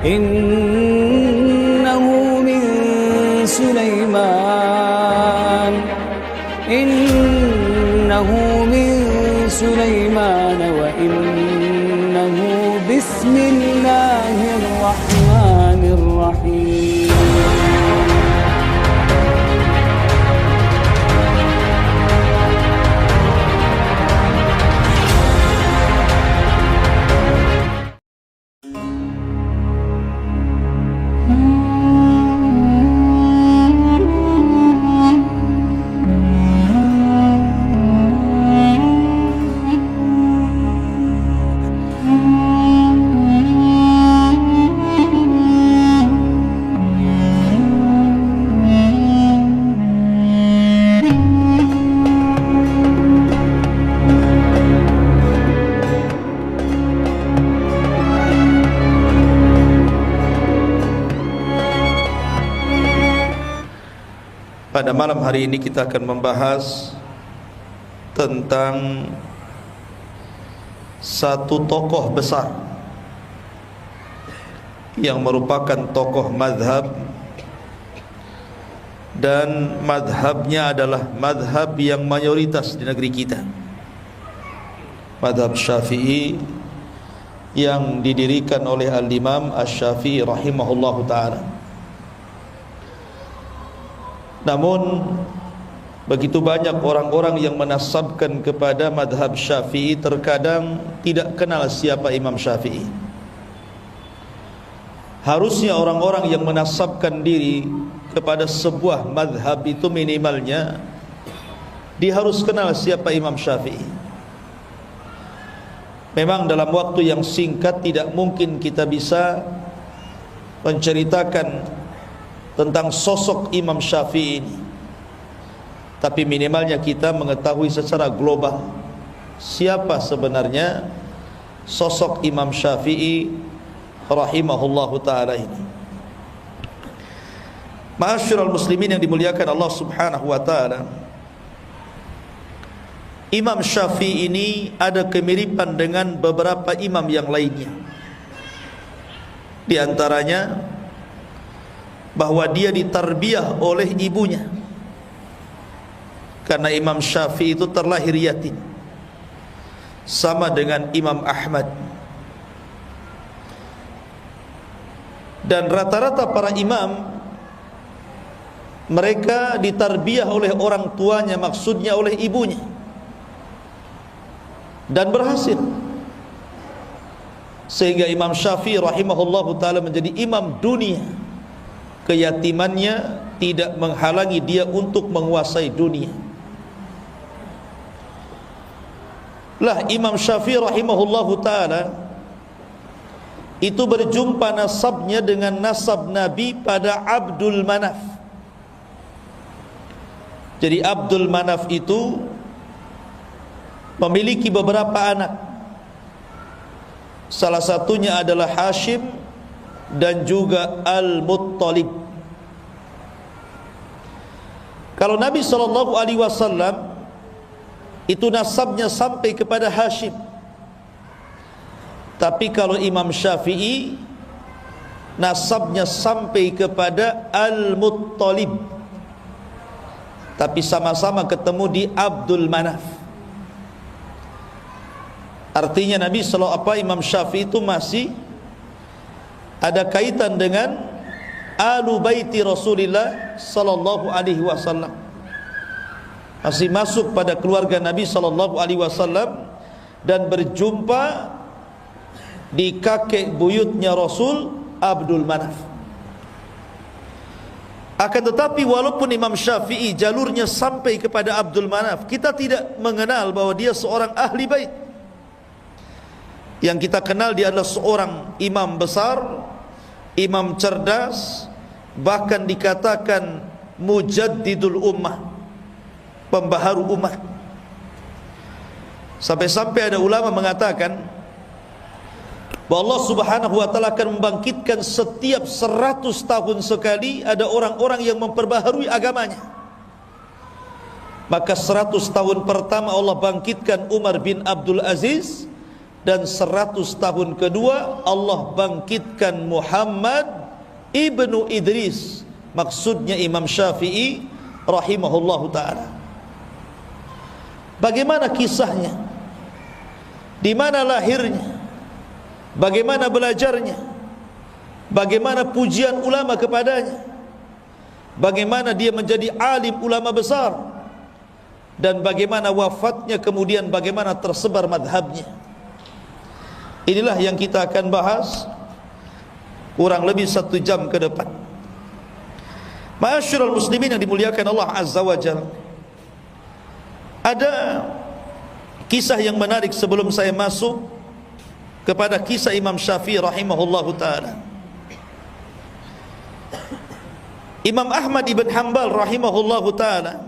innahu min Sulaiman innahu min Sulaiman wa innahu bismillahirrahmanirrahim. Pada malam hari ini kita akan membahas tentang satu tokoh besar yang merupakan tokoh madhab, dan madhabnya adalah madhab yang mayoritas di negeri kita, madhab Syafi'i yang didirikan oleh Al-Imam Asy-Syafi'i rahimahullahu ta'ala. Namun begitu banyak orang-orang yang menasabkan kepada madhab Syafi'i terkadang tidak kenal siapa Imam Syafi'i. Harusnya orang-orang yang menasabkan diri kepada sebuah madhab itu minimalnya dia harus kenal siapa Imam Syafi'i. Memang dalam waktu yang singkat tidak mungkin kita bisa menceritakan tentang sosok Imam Syafi'i ini, tapi minimalnya kita mengetahui secara global siapa sebenarnya sosok Imam Syafi'i rahimahullahu ta'ala ini. Ma'asyiral muslimin yang dimuliakan Allah subhanahu wa ta'ala, Imam Syafi'i ini ada kemiripan dengan beberapa imam yang lainnya. Di antaranya bahwa dia ditarbiyah oleh ibunya, karena Imam Syafi'i itu terlahir yatim, sama dengan Imam Ahmad. Dan rata-rata para imam mereka ditarbiyah oleh orang tuanya, maksudnya oleh ibunya, dan berhasil, sehingga Imam Syafi'i rahimahullahu ta'ala menjadi imam dunia. Keyatimannya tidak menghalangi dia untuk menguasai dunia. Lah Imam Syafi'i rahimahullahu ta'ala itu berjumpa nasabnya dengan nasab Nabi pada Abdul Manaf. Jadi Abdul Manaf itu memiliki beberapa anak. Salah satunya adalah Hashim dan juga Al-Muttalib. Kalau Nabi SAW itu nasabnya sampai kepada Hashim, tapi kalau Imam Syafi'i nasabnya sampai kepada Al-Muttalib, tapi sama-sama ketemu di Abdul Manaf. Artinya Imam Syafi'i itu masih ada kaitan dengan Alu Baiti Rasulillah sallallahu alaihi wasallam, masih masuk pada keluarga Nabi sallallahu alaihi wasallam, dan berjumpa di kakek buyutnya Rasul, Abdul Manaf. Akan tetapi walaupun Imam Syafi'i jalurnya sampai kepada Abdul Manaf, kita tidak mengenal bahwa dia seorang ahli bait. Yang kita kenal dia adalah seorang imam besar, imam cerdas, bahkan dikatakan mujaddidul ummah, pembaharu umat. Sampai-sampai ada ulama mengatakan bahwa Allah Subhanahu wa taala akan membangkitkan setiap 100 tahun sekali ada orang-orang yang memperbaharui agamanya. Maka 100 tahun pertama Allah bangkitkan Umar bin Abdul Aziz, dan 100 tahun kedua Allah bangkitkan Muhammad ibnu Idris, maksudnya Imam Syafi'i rahimahullahu ta'ala. Bagaimana kisahnya? Di mana lahirnya? Bagaimana belajarnya? Bagaimana pujian ulama kepadanya? Bagaimana dia menjadi alim ulama besar? Dan bagaimana wafatnya, kemudian bagaimana tersebar madhabnya? Inilah yang kita akan bahas kurang lebih 1 jam ke depan. Ma'asyiral muslimin yang dimuliakan Allah Azza wa Jalla, ada kisah yang menarik sebelum saya masuk kepada kisah Imam Syafi'i rahimahullahu ta'ala. Imam Ahmad ibn Hanbal rahimahullahu ta'ala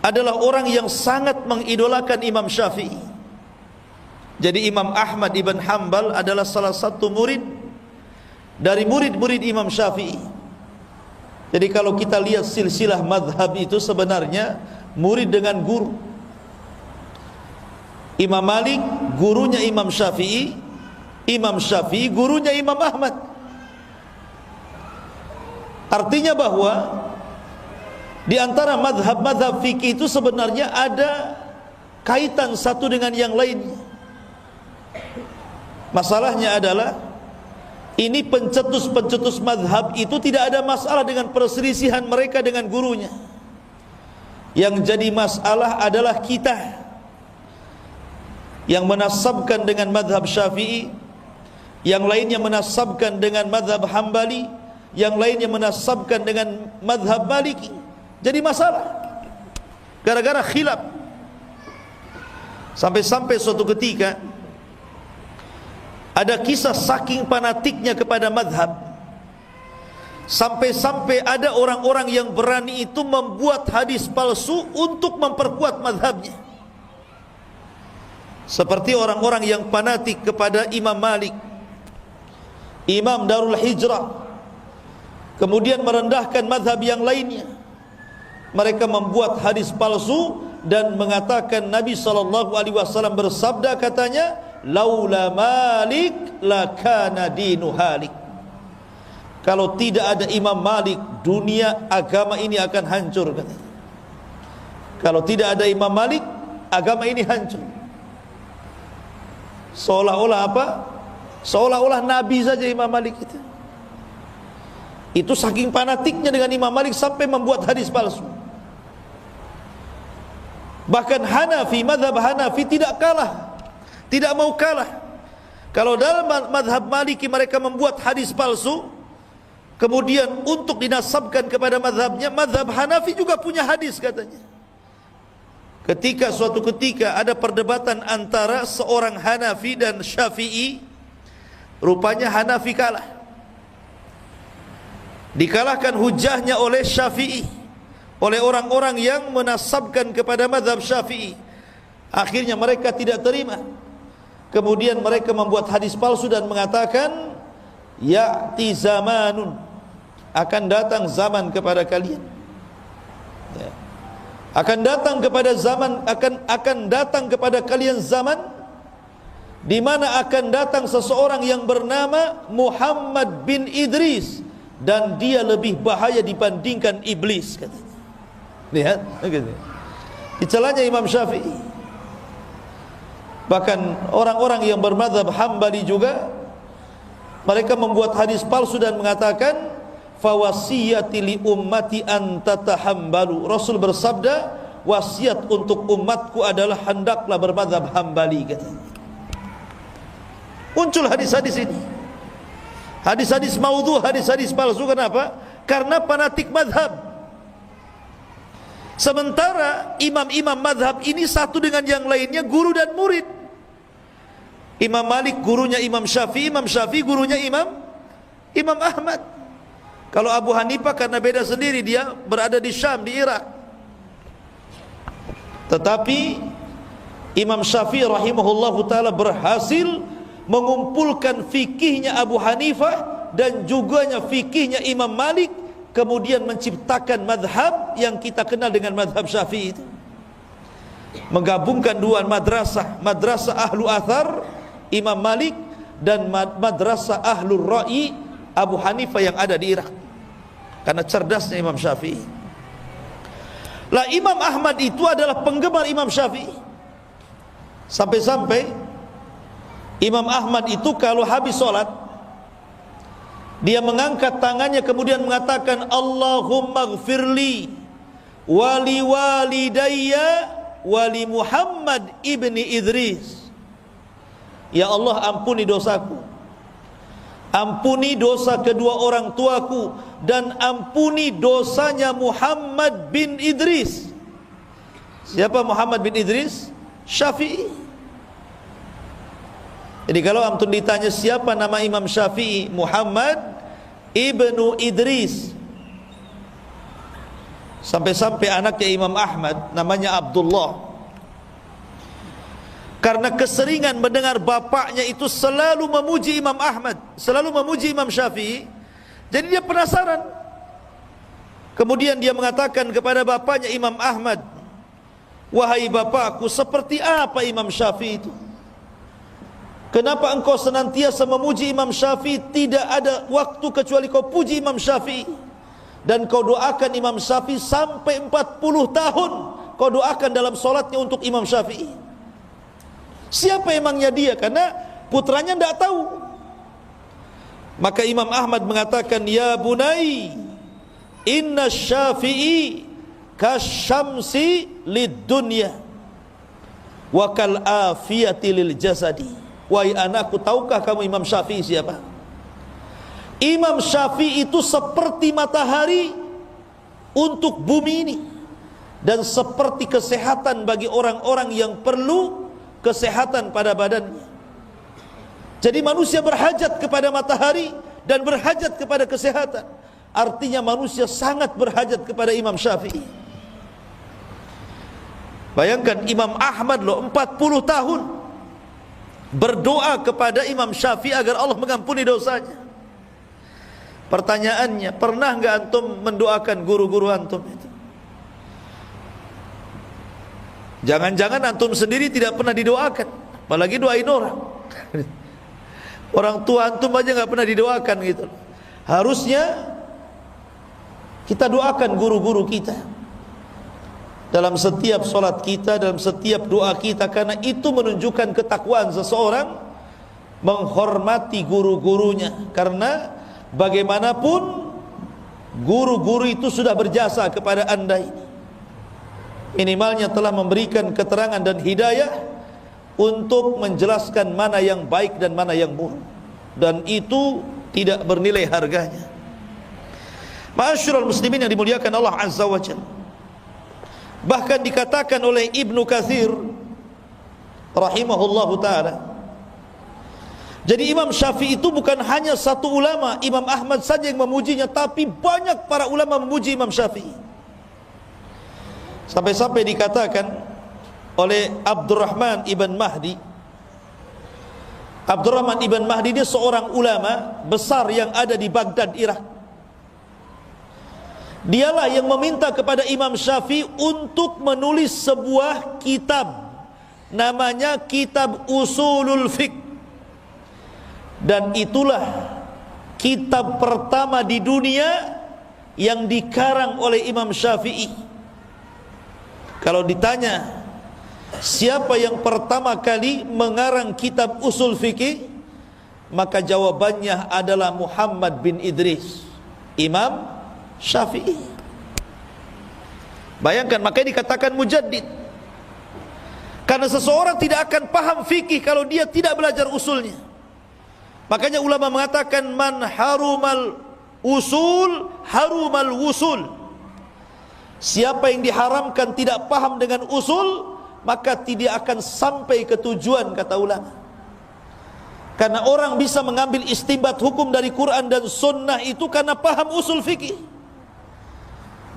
adalah orang yang sangat mengidolakan Imam Syafi'i. Jadi Imam Ahmad ibn Hanbal adalah salah satu murid dari murid-murid Imam Syafi'i. Jadi kalau kita lihat silsilah madhab itu sebenarnya murid dengan guru. Imam Malik gurunya Imam Syafi'i, Imam Syafi'i gurunya Imam Ahmad. Artinya bahwa di antara madhab-madhab fikih itu sebenarnya ada kaitan satu dengan yang lainnya. Masalahnya adalah ini pencetus-pencetus madhab itu tidak ada masalah dengan perselisihan mereka dengan gurunya. Yang jadi masalah adalah kita yang menasabkan dengan madhab Syafi'i, yang lainnya menasabkan dengan madhab Hambali, yang lainnya menasabkan dengan madhab Maliki. Jadi masalah gara-gara khilaf. Sampai-sampai suatu ketika ada kisah saking fanatiknya kepada madhab, sampai-sampai ada orang-orang yang berani itu membuat hadis palsu untuk memperkuat madhabnya. Seperti orang-orang yang fanatik kepada Imam Malik, Imam Darul Hijrah, kemudian merendahkan madhab yang lainnya. Mereka membuat hadis palsu dan mengatakan Nabi SAW bersabda, katanya, laula Malik lakana dinu halik. Kalau tidak ada Imam Malik, dunia agama ini akan hancur, katanya. Kalau tidak ada Imam Malik, agama ini hancur. Seolah-olah apa? Seolah-olah Nabi saja Imam Malik itu. Itu saking fanatiknya dengan Imam Malik sampai membuat hadis palsu. Bahkan Hanafi, madhab Hanafi tidak kalah, tidak mau kalah. Kalau dalam madhab Maliki mereka membuat hadis palsu, kemudian untuk dinasabkan kepada madhabnya, madhab Hanafi juga punya hadis, katanya. Ketika suatu ketika ada perdebatan antara seorang Hanafi dan Syafi'i, rupanya Hanafi kalah. Dikalahkan hujahnya oleh Syafi'i, oleh orang-orang yang menasabkan kepada madhab Syafi'i. Akhirnya mereka tidak terima. Kemudian mereka membuat hadis palsu dan mengatakan, ya'ti zamanun, akan datang zaman kepada kalian, ya. Akan datang kepada zaman, akan datang kepada kalian zaman di mana akan datang seseorang yang bernama Muhammad bin Idris, dan dia lebih bahaya dibandingkan iblis, katanya. Lihat, dicelanya Imam Syafi'i. Bahkan orang-orang yang bermadzhab Hambali juga, mereka membuat hadis palsu dan mengatakan, fawasiyati li ummati an tatahambalu. Rasul bersabda, wasiat untuk umatku adalah hendaklah bermadzhab Hambali, katanya. Muncul hadis-hadis ini, hadis-hadis maudhu, hadis-hadis palsu. Kenapa? Karena fanatik madhab. Sementara imam-imam madhab ini satu dengan yang lainnya guru dan murid. Imam Malik gurunya Imam Syafi'i, Imam Syafi'i gurunya Imam Ahmad. Kalau Abu Hanifah karena beda sendiri, dia berada di Syam, di Irak. Tetapi Imam Syafi'i rahimahullahu ta'ala berhasil mengumpulkan fikihnya Abu Hanifah dan juganya fikihnya Imam Malik, kemudian menciptakan madhab yang kita kenal dengan madhab Syafi'i itu. menggabungkan dua madrasah, madrasah ahlu athar Imam Malik dan madrasah ahlur ra'i Abu Hanifah yang ada di Irak, karena cerdasnya Imam Syafi'i. Lah Imam Ahmad itu adalah penggemar Imam Syafi'i, sampai-sampai Imam Ahmad itu kalau habis sholat dia mengangkat tangannya kemudian mengatakan, Allahumma gfirli wali walidayya wali Muhammad ibni Idris. Ya Allah, ampuni dosaku, ampuni dosa kedua orang tuaku, dan ampuni dosanya Muhammad bin Idris. Siapa Muhammad bin Idris? Syafi'i. Jadi kalau antum ditanya siapa nama Imam Syafi'i, Muhammad ibnu Idris. Sampai-sampai anaknya Imam Ahmad namanya Abdullah, karena keseringan mendengar bapaknya itu selalu memuji Imam Ahmad, selalu memuji Imam Syafi'i, jadi dia penasaran. Kemudian dia mengatakan kepada bapaknya Imam Ahmad, wahai bapakku, seperti apa Imam Syafi'i itu? Kenapa engkau senantiasa memuji Imam Syafi'i? Tidak ada waktu kecuali kau puji Imam Syafi'i, dan kau doakan Imam Syafi'i sampai 40 tahun kau doakan dalam solatnya untuk Imam Syafi'i. Siapa emangnya dia? Karena putranya tidak tahu. Maka Imam Ahmad mengatakan, ya bunai, inna Syafi'i kasyamsi lid dunya wa kal afiyati lil jasadi. Wahai anakku, tahukah kamu Imam Syafi'i siapa? Imam Syafi'i itu seperti matahari untuk bumi ini, dan seperti kesehatan bagi orang-orang yang perlu kesehatan pada badannya. Jadi manusia berhajat kepada matahari dan berhajat kepada kesehatan. Artinya manusia sangat berhajat kepada Imam Syafi'i. Bayangkan Imam Ahmad loh 40 tahun berdoa kepada Imam Syafi'i agar Allah mengampuni dosanya. Pertanyaannya, pernah enggak antum mendoakan guru-guru antum itu? Jangan-jangan antum sendiri tidak pernah didoakan, apalagi doain orang. Orang tua antum aja enggak pernah didoakan gitu. Harusnya kita doakan guru-guru kita dalam setiap solat kita, dalam setiap doa kita, karena itu menunjukkan ketakwaan seseorang menghormati guru-gurunya. Karena bagaimanapun guru-guru itu sudah berjasa kepada anda ini, minimalnya telah memberikan keterangan dan hidayah untuk menjelaskan mana yang baik dan mana yang buruk, dan itu tidak bernilai harganya. Ma'asyiral muslimin yang dimuliakan Allah Azza wa Jalla, bahkan dikatakan oleh Ibnu Katsir rahimahullahu ta'ala, jadi Imam Syafi'i itu bukan hanya satu ulama, Imam Ahmad saja yang memujinya, tapi banyak para ulama memuji Imam Syafi'i. Sampai-sampai dikatakan oleh Abdurrahman ibn Mahdi. Abdurrahman ibn Mahdi dia seorang ulama besar yang ada di Baghdad, Irak. Dialah yang meminta kepada Imam Syafi'i untuk menulis sebuah kitab, namanya Kitab Usulul Fiqh. Dan itulah kitab pertama di dunia yang dikarang oleh Imam Syafi'i. Kalau ditanya siapa yang pertama kali mengarang kitab usul fikih, maka jawabannya adalah Muhammad bin Idris, Imam Syafi'i. Bayangkan, makanya dikatakan mujaddid. Karena seseorang tidak akan paham fikih kalau dia tidak belajar usulnya. Makanya ulama mengatakan, man harumal usul harumal wusul. Siapa yang diharamkan tidak paham dengan usul, maka tidak akan sampai ke tujuan, kata ulama. Karena orang bisa mengambil istinbat hukum dari Quran dan sunnah itu karena paham usul fikih.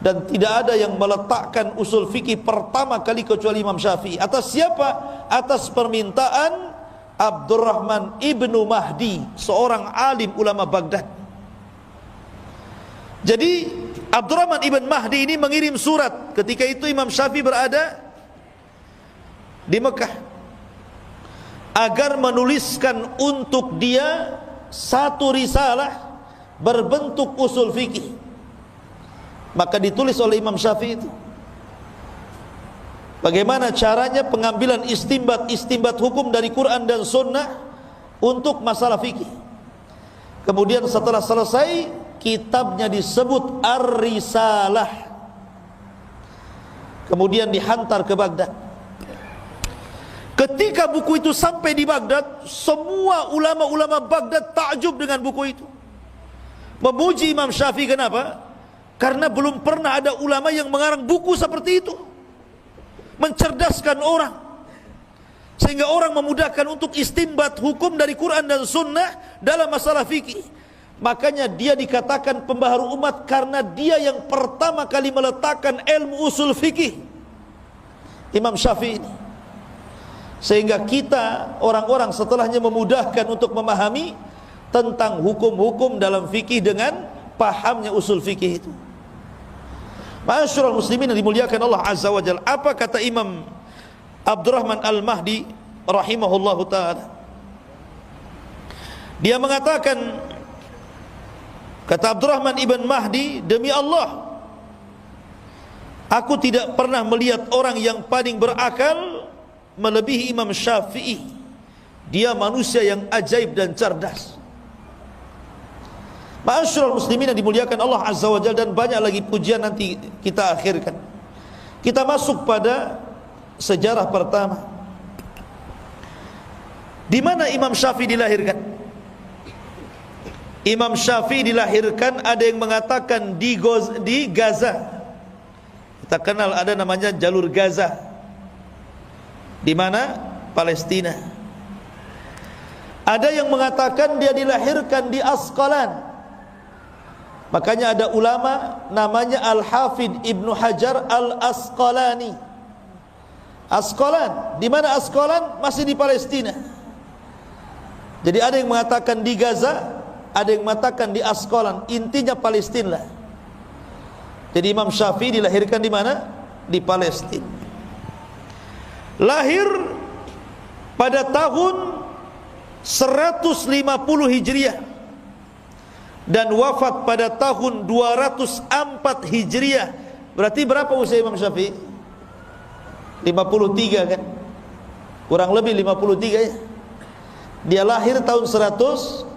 Dan tidak ada yang meletakkan usul fikih pertama kali kecuali Imam Syafi'i. Atas siapa? Atas permintaan Abdurrahman ibnu Mahdi, seorang alim ulama Baghdad. Jadi Abdurrahman ibn Mahdi ini mengirim surat. Ketika itu Imam Syafi'i berada di Mekah agar menuliskan untuk dia satu risalah berbentuk usul fikih. Maka ditulis oleh Imam Syafi'i itu bagaimana caranya pengambilan istinbat hukum dari Quran dan Sunnah untuk masalah fikih. Kemudian setelah selesai, kitabnya disebut Ar-Risalah. Kemudian dihantar ke Baghdad. Ketika buku itu sampai di Baghdad, semua ulama-ulama Baghdad takjub dengan buku itu, memuji Imam Syafi'i. Kenapa? Karena belum pernah ada ulama yang mengarang buku seperti itu, mencerdaskan orang, sehingga orang memudahkan untuk istinbat hukum dari Quran dan Sunnah dalam masalah fikih. Makanya dia dikatakan pembaharu umat karena dia yang pertama kali meletakkan ilmu usul fikih, Imam Syafi'i ini. Sehingga kita orang-orang setelahnya memudahkan untuk memahami tentang hukum-hukum dalam fikih dengan pahamnya usul fikih itu. Ma'asyiral muslimin yang dimuliakan Allah Azza wa Jalla, apa kata Imam Abdurrahman Al-Mahdi rahimahullahu ta'ala? Dia mengatakan, kata Abdurrahman ibn Mahdi, demi Allah, aku tidak pernah melihat orang yang paling berakal melebihi Imam Syafi'i. Dia manusia yang ajaib dan cerdas. Ma'asyiral muslimin yang dimuliakan Allah Azza wa Jalla, dan banyak lagi pujian nanti kita akhirkan. Kita masuk pada sejarah pertama. Di mana Imam Syafi'i dilahirkan? Imam Syafi'i dilahirkan, ada yang mengatakan di Gaza. Kita kenal ada namanya jalur Gaza. Di mana? Palestina. Ada yang mengatakan dia dilahirkan di Asqalan. Makanya ada ulama namanya Al-Hafidh Ibnu Hajar Al-Asqalani. Asqalan, di mana Asqalan? Masih di Palestina. Jadi ada yang mengatakan di Gaza, ada yang mengatakan di Asqalan, intinya Palestina lah. Jadi Imam Syafi'i dilahirkan di mana? Di Palestina. Lahir pada tahun 150 Hijriah dan wafat pada tahun 204 Hijriah. Berarti berapa usia Imam Syafi'i? 53 kan? Kurang lebih 53 ya. Dia lahir tahun 150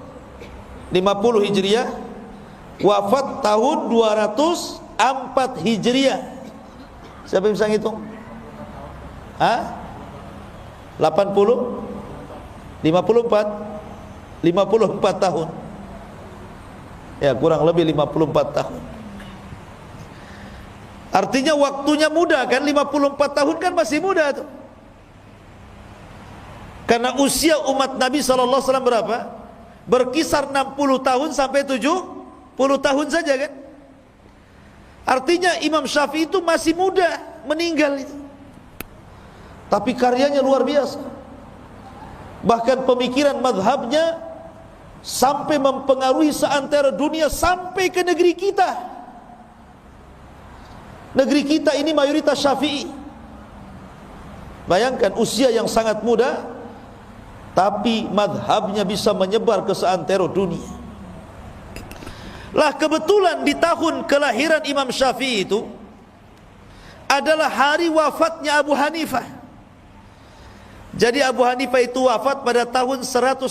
Hijriah, wafat tahun 204 Hijriah. Siapa yang bisa ngitung? 80? 54? 54 tahun. Ya, kurang lebih 54 tahun. Artinya waktunya muda kan, 54 tahun kan masih muda tuh. Karena usia umat Nabi SAW berapa? Berkisar 60 tahun sampai 70 tahun saja kan. Artinya Imam Syafi'i itu masih muda meninggal itu. Tapi karyanya luar biasa. Bahkan pemikiran madhabnya sampai mempengaruhi seantero dunia, sampai ke negeri kita. Negeri kita ini mayoritas Syafi'i. Bayangkan usia yang sangat muda, tapi madhabnya bisa menyebar ke seantero dunia. Lah kebetulan di tahun kelahiran Imam Syafi'i itu adalah hari wafatnya Abu Hanifah. Jadi Abu Hanifah itu wafat pada tahun 150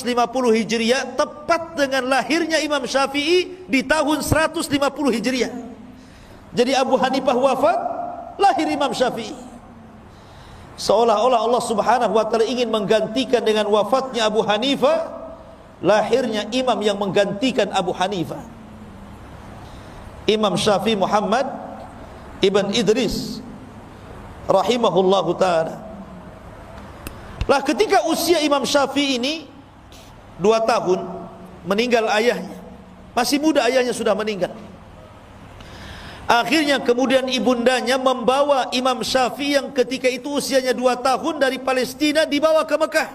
Hijriah, tepat dengan lahirnya Imam Syafi'i di tahun 150 Hijriah. Jadi Abu Hanifah wafat, lahir Imam Syafi'i. Seolah-olah Allah Subhanahu wa ta'ala ingin menggantikan dengan wafatnya Abu Hanifah, lahirnya imam yang menggantikan Abu Hanifah, Imam Syafi'i Muhammad Ibn Idris rahimahullahu ta'ala. Lah ketika usia Imam Syafi'i ini 2 tahun, meninggal ayahnya. Masih muda ayahnya sudah meninggal. Akhirnya kemudian ibundanya membawa Imam Syafi'i yang ketika itu usianya 2 tahun dari Palestina, dibawa ke Mekah.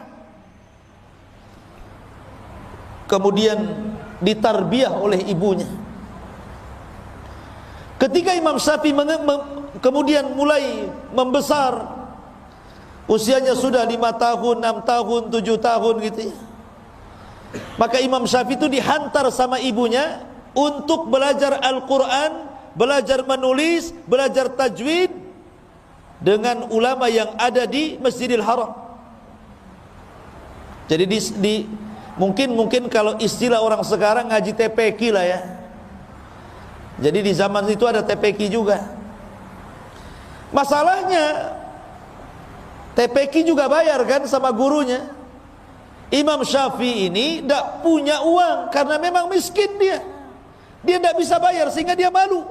Kemudian ditarbiyah oleh ibunya. Ketika Imam Syafi'i kemudian mulai membesar, usianya sudah 5 tahun, 6 tahun, 7 tahun gitu ya. Maka Imam Syafi'i itu dihantar sama ibunya untuk belajar Al-Quran, belajar menulis, belajar tajwid dengan ulama yang ada di Masjidil Haram. Jadi mungkin kalau istilah orang sekarang ngaji TPQ lah ya. Jadi di zaman itu ada TPQ juga. Masalahnya TPQ juga bayar kan sama gurunya. Imam Syafi'i ini tidak punya uang karena memang miskin dia. Dia tidak bisa bayar sehingga dia malu.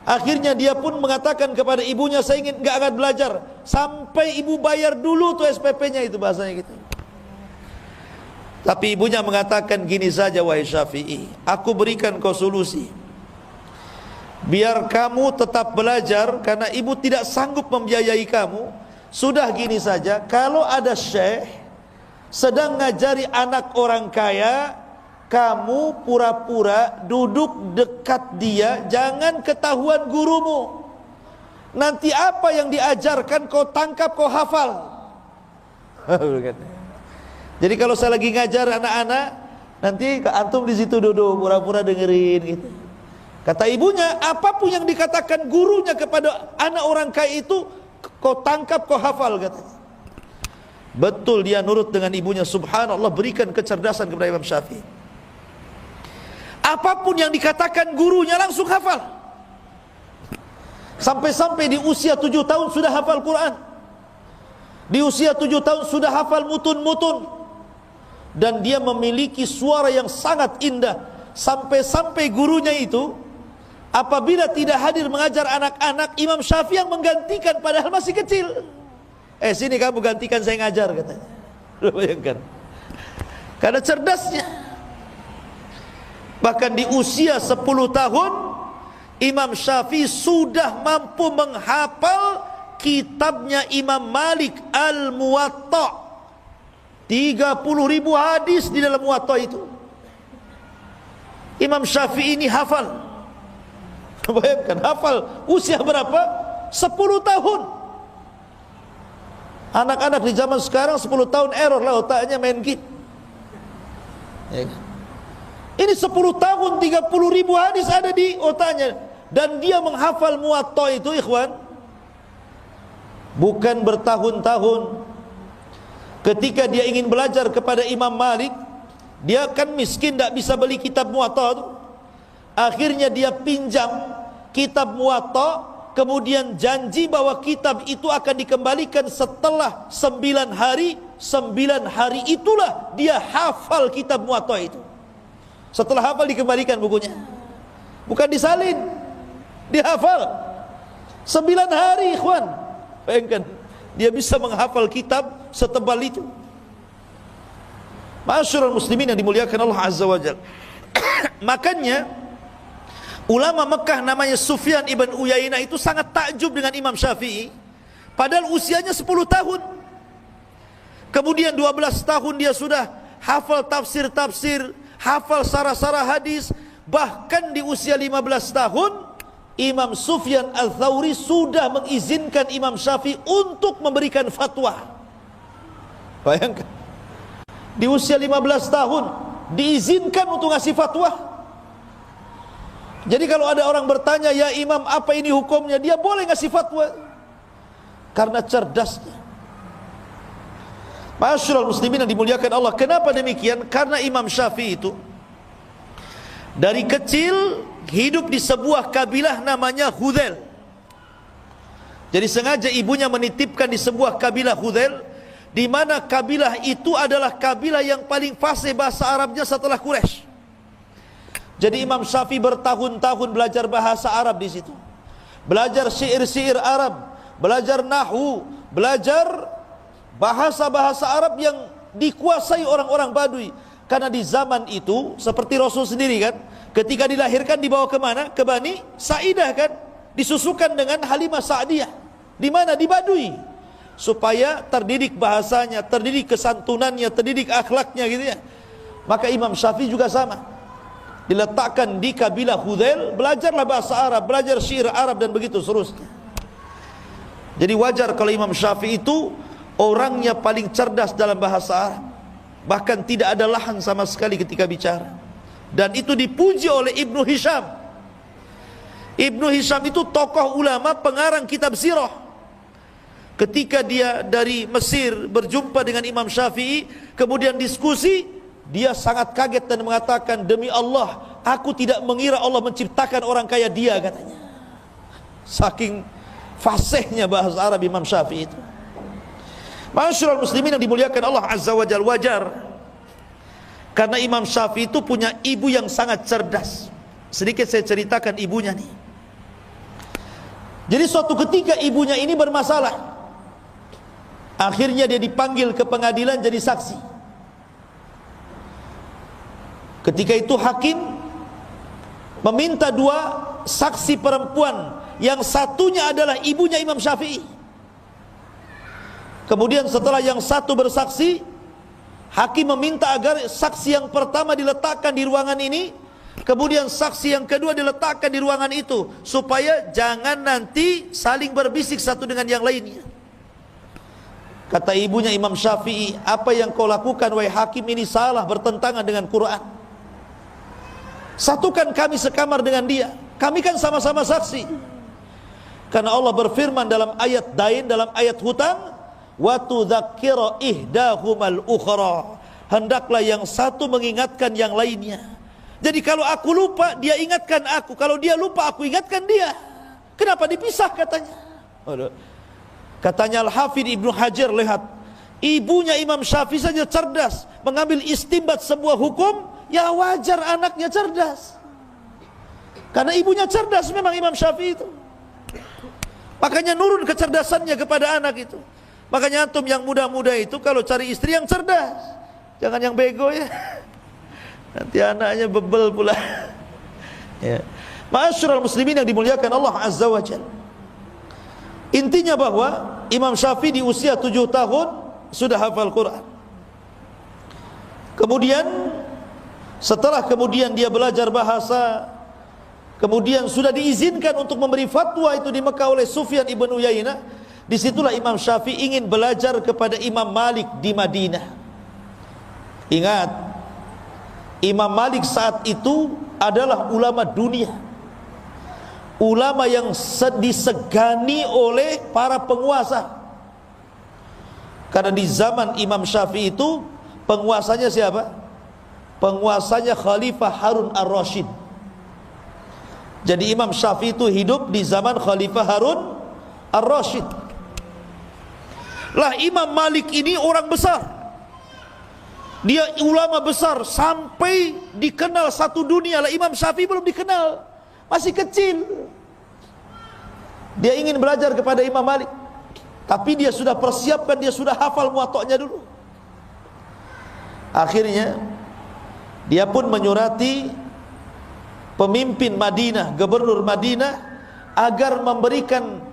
Akhirnya dia pun mengatakan kepada ibunya, saya ingin nggak akan belajar sampai ibu bayar dulu tuh SPP-nya, itu bahasanya gitu. Tapi ibunya mengatakan, gini saja wahai Syafi'i, aku berikan kau solusi. Biar kamu tetap belajar karena ibu tidak sanggup membiayai kamu. Sudah gini saja, kalau ada syekh sedang ngajari anak orang kaya, kamu pura-pura duduk dekat dia, jangan ketahuan gurumu. Nanti apa yang diajarkan kau tangkap, kau hafal. Jadi kalau saya lagi ngajar anak-anak, nanti antum di situ duduk pura-pura dengerin gitu. Kata ibunya, apapun yang dikatakan gurunya kepada anak orang kaya itu, kau tangkap, kau hafal katanya. Betul dia nurut dengan ibunya, subhanallah, berikan kecerdasan kepada Imam Syafi'i. Apapun yang dikatakan gurunya langsung hafal. Sampai-sampai di usia 7 tahun sudah hafal Quran. Di usia 7 tahun sudah hafal mutun-mutun. Dan dia memiliki suara yang sangat indah. Sampai-sampai gurunya itu, apabila tidak hadir mengajar anak-anak, Imam Syafi'i yang menggantikan padahal masih kecil. Sini kamu gantikan saya ngajar katanya. Bayangkan. Karena cerdasnya. Bahkan di usia 10 tahun Imam Syafi'i sudah mampu menghafal kitabnya Imam Malik Al-Muwatta. 30.000 hadis di dalam Muwatta itu. Imam Syafi'i ini hafal. Bayangkan, hafal usia berapa? 10 tahun. Anak-anak di zaman sekarang 10 tahun error lah otaknya, main game. Ya kan? Ini 10 tahun 30.000 hadis ada di otaknya. Dan dia menghafal Muwatta itu, ikhwan, bukan bertahun-tahun. Ketika dia ingin belajar kepada Imam Malik, dia kan miskin, tidak bisa beli kitab Muwatta itu. Akhirnya dia pinjam kitab Muwatta, kemudian janji bahwa kitab itu akan dikembalikan setelah 9 hari. 9 hari itulah dia hafal kitab Muwatta itu. Setelah hafal dikembalikan bukunya, bukan disalin, dihafal 9 hari, ikhwan. Bayangkan, dia bisa menghafal kitab setebal itu. Ma'asyiral muslimin yang dimuliakan Allah Azza wa Jalla. Makanya ulama Mekah namanya Sufyan ibn Uyainah itu sangat takjub dengan Imam Syafi'i, padahal usianya 10 tahun. Kemudian 12 tahun dia sudah hafal tafsir-tafsir, hafal sarah-sarah hadis. Bahkan di usia 15 tahun Imam Sufyan Al-Thawri sudah mengizinkan Imam Syafi'i untuk memberikan fatwa. Bayangkan, di usia 15 tahun diizinkan untuk ngasih fatwa. Jadi kalau ada orang bertanya, ya Imam apa ini hukumnya, dia boleh ngasih fatwa karena cerdasnya. Ma'asyiral muslimin yang dimuliakan Allah. Kenapa demikian? Karena Imam Syafi'i itu dari kecil hidup di sebuah kabilah namanya Hudzail. Jadi sengaja ibunya menitipkan di sebuah kabilah Hudzail, di mana kabilah itu adalah kabilah yang paling fasih bahasa Arabnya setelah Quraisy. Jadi Imam Syafi'i bertahun-tahun belajar bahasa Arab di situ. Belajar syair-syair Arab, belajar nahwu, belajar bahasa-bahasa Arab yang dikuasai orang-orang Badui. Karena di zaman itu, seperti Rasul sendiri kan, ketika dilahirkan dibawa kemana? Ke Bani Sa'idah kan, disusukan dengan Halimah Sa'diyah. Di mana? Di Badui. Supaya terdidik bahasanya, terdidik kesantunannya, terdidik akhlaknya gitu ya. Maka Imam Syafi'i juga sama, diletakkan di kabilah Hudzail, belajarlah bahasa Arab, belajar syair Arab dan begitu seterusnya. Jadi wajar kalau Imam Syafi'i itu orangnya paling cerdas dalam bahasa Arab, bahkan tidak ada lahan sama sekali ketika bicara. Dan itu dipuji oleh Ibnu Hisham. Ibnu Hisham itu tokoh ulama pengarang kitab sirah. Ketika dia dari Mesir berjumpa dengan Imam Syafi'i, kemudian diskusi, dia sangat kaget dan mengatakan, demi Allah, aku tidak mengira Allah menciptakan orang kaya dia, katanya. Saking fasihnya bahasa Arab Imam Syafi'i itu. Ma'asyiral muslimin yang dimuliakan Allah Azza wa Jalla, wajar karena Imam Syafi'i itu punya ibu yang sangat cerdas. Sedikit saya ceritakan ibunya nih. Jadi suatu ketika ibunya ini bermasalah. Akhirnya dia dipanggil ke pengadilan jadi saksi. Ketika itu hakim meminta 2 saksi perempuan, yang satunya adalah ibunya Imam Syafi'i. Kemudian setelah yang satu bersaksi, hakim meminta agar saksi yang pertama diletakkan di ruangan ini, kemudian saksi yang kedua diletakkan di ruangan itu, supaya jangan nanti saling berbisik satu dengan yang lainnya. Kata ibunya Imam Syafi'i, apa yang kau lakukan wahai hakim ini salah, bertentangan dengan Quran. Satukan kami sekamar dengan dia, kami kan sama-sama saksi. Karena Allah berfirman dalam ayat dain, dalam ayat hutang, wa tudzakkira ihdahumal ukhra, hendaklah yang satu mengingatkan yang lainnya. Jadi kalau aku lupa, dia ingatkan aku, kalau dia lupa, aku ingatkan dia. Kenapa dipisah, katanya. Katanya Al-Hafidh Ibnu Hajar, lihat, ibunya Imam Syafi'i saja cerdas mengambil istimbat sebuah hukum, ya wajar anaknya cerdas. Karena ibunya cerdas memang Imam Syafi'i itu. Makanya nurun kecerdasannya kepada anak itu. Makanya antum yang muda-muda itu kalau cari istri yang cerdas, jangan yang bego ya. Nanti anaknya bebel pula. Ya. Ma'asyiral muslimin yang dimuliakan Allah Azza wa Jalla. Intinya bahwa Imam Syafi'i di usia 7 tahun sudah hafal Quran. Kemudian setelah kemudian dia belajar bahasa, kemudian sudah diizinkan untuk memberi fatwa itu di Mekah oleh Sufyan ibn Uyainah. Disitulah Imam Syafi'i ingin belajar kepada Imam Malik di Madinah. Ingat, Imam Malik saat itu adalah ulama dunia, ulama yang disegani oleh para penguasa. Karena di zaman Imam Syafi'i itu penguasanya siapa? Penguasanya Khalifah Harun ar-Rasyid. Jadi Imam Syafi'i itu hidup di zaman Khalifah Harun ar-Rasyid. Lah Imam Malik ini orang besar, dia ulama besar sampai dikenal satu dunia. Lah Imam Syafi'i belum dikenal, masih kecil. Dia ingin belajar kepada Imam Malik, tapi dia sudah persiapkan, dia sudah hafal muwatta'nya dulu. Akhirnya dia pun menyurati pemimpin Madinah, gubernur Madinah, agar memberikan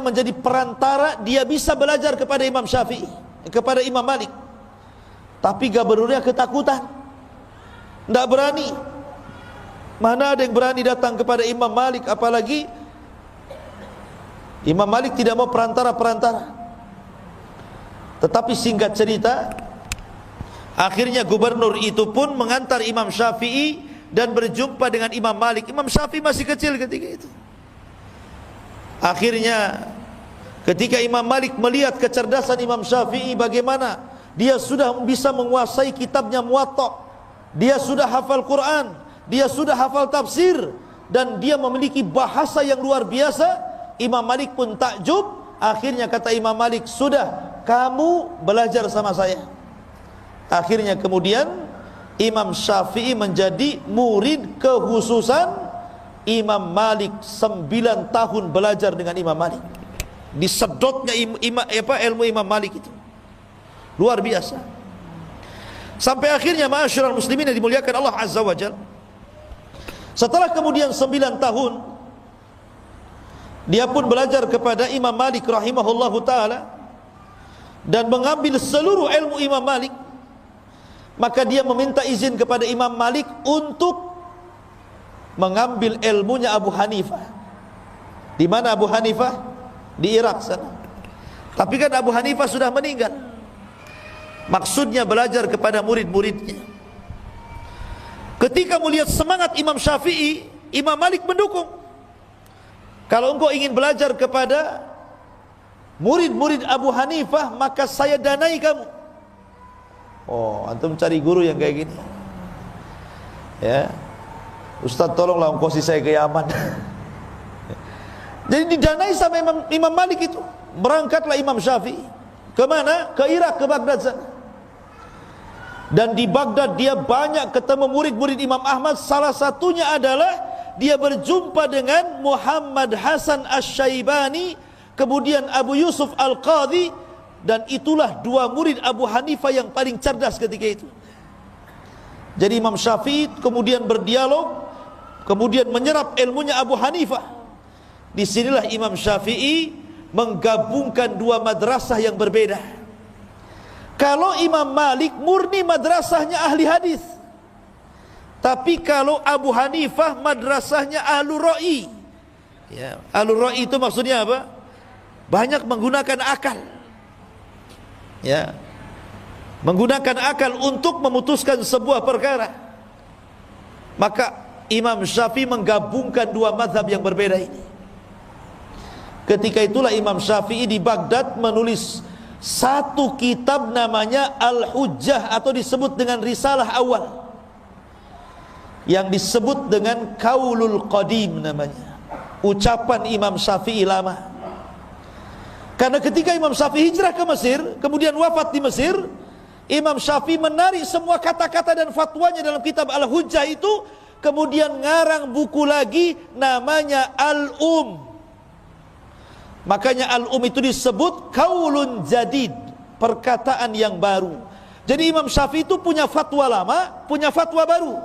menjadi perantara dia bisa belajar kepada Imam Syafi'i, kepada Imam Malik. Tapi gubernurnya ketakutan, tidak berani. Mana ada yang berani datang kepada Imam Malik, apalagi Imam Malik tidak mau perantara-perantara. Tetapi singkat cerita, akhirnya gubernur itu pun mengantar Imam Syafi'i dan berjumpa dengan Imam Malik. Imam Syafi'i masih kecil ketika itu. Akhirnya ketika Imam Malik melihat kecerdasan Imam Syafi'i, bagaimana dia sudah bisa menguasai kitabnya Muwatta', dia sudah hafal Quran, dia sudah hafal tafsir, dan dia memiliki bahasa yang luar biasa, Imam Malik pun takjub. Akhirnya kata Imam Malik, sudah, kamu belajar sama saya. Akhirnya kemudian Imam Syafi'i menjadi murid kekhususan Imam Malik. 9 tahun belajar dengan Imam Malik. Disedotnya ilmu Imam Malik itu luar biasa. Sampai akhirnya ma'asyiral muslimin yang dimuliakan Allah Azza wa Jalla, setelah kemudian 9 tahun dia pun belajar kepada Imam Malik rahimahullahu ta'ala dan mengambil seluruh ilmu Imam Malik. Maka dia meminta izin kepada Imam Malik untuk mengambil ilmunya Abu Hanifah. Di mana Abu Hanifah? di Irak sana. Tapi kan Abu Hanifah sudah meninggal. Maksudnya belajar kepada murid-muridnya. Ketika melihat semangat Imam Syafi'i, Imam Malik mendukung. Kalau engkau ingin belajar kepada murid-murid Abu Hanifah, maka saya danai kamu. Oh, antum cari guru yang kayak gini. Ya, Ustaz tolonglah ongkosi saya ke Yaman. Jadi didanai sama Imam Malik itu. Berangkatlah Imam Syafi'i. Kemana? Ke Irak, ke Baghdad sana. Dan di Baghdad dia banyak ketemu murid-murid Imam Ahmad. Salah satunya adalah dia berjumpa dengan Muhammad Hasan Asy-Syaibani, kemudian Abu Yusuf Al-Qadhi, dan itulah dua murid Abu Hanifah yang paling cerdas ketika itu. Jadi Imam Syafi'i kemudian berdialog, kemudian menyerap ilmunya Abu Hanifah. Disinilah Imam Syafi'i menggabungkan dua madrasah yang berbeda. Kalau Imam Malik murni madrasahnya ahli hadis, tapi kalau Abu Hanifah madrasahnya ahlu ra'i. Ya, ahlu ra'i itu maksudnya apa? Banyak menggunakan akal. Ya, menggunakan akal untuk memutuskan sebuah perkara. Maka Imam Syafi'i menggabungkan dua mazhab yang berbeda ini. Ketika itulah Imam Syafi'i di Baghdad menulis satu kitab namanya Al-Hujjah, atau disebut dengan Risalah Awal, yang disebut dengan Qaulul Qadim namanya, ucapan Imam Syafi'i lama. Karena ketika Imam Syafi'i hijrah ke Mesir, kemudian wafat di Mesir, Imam Syafi'i menarik semua kata-kata dan fatwanya dalam kitab Al-Hujjah itu, kemudian ngarang buku lagi namanya Al-Um. Makanya Al-Um itu disebut Qaulun Jadid, perkataan yang baru. Jadi Imam Syafi'i itu punya fatwa lama, punya fatwa baru.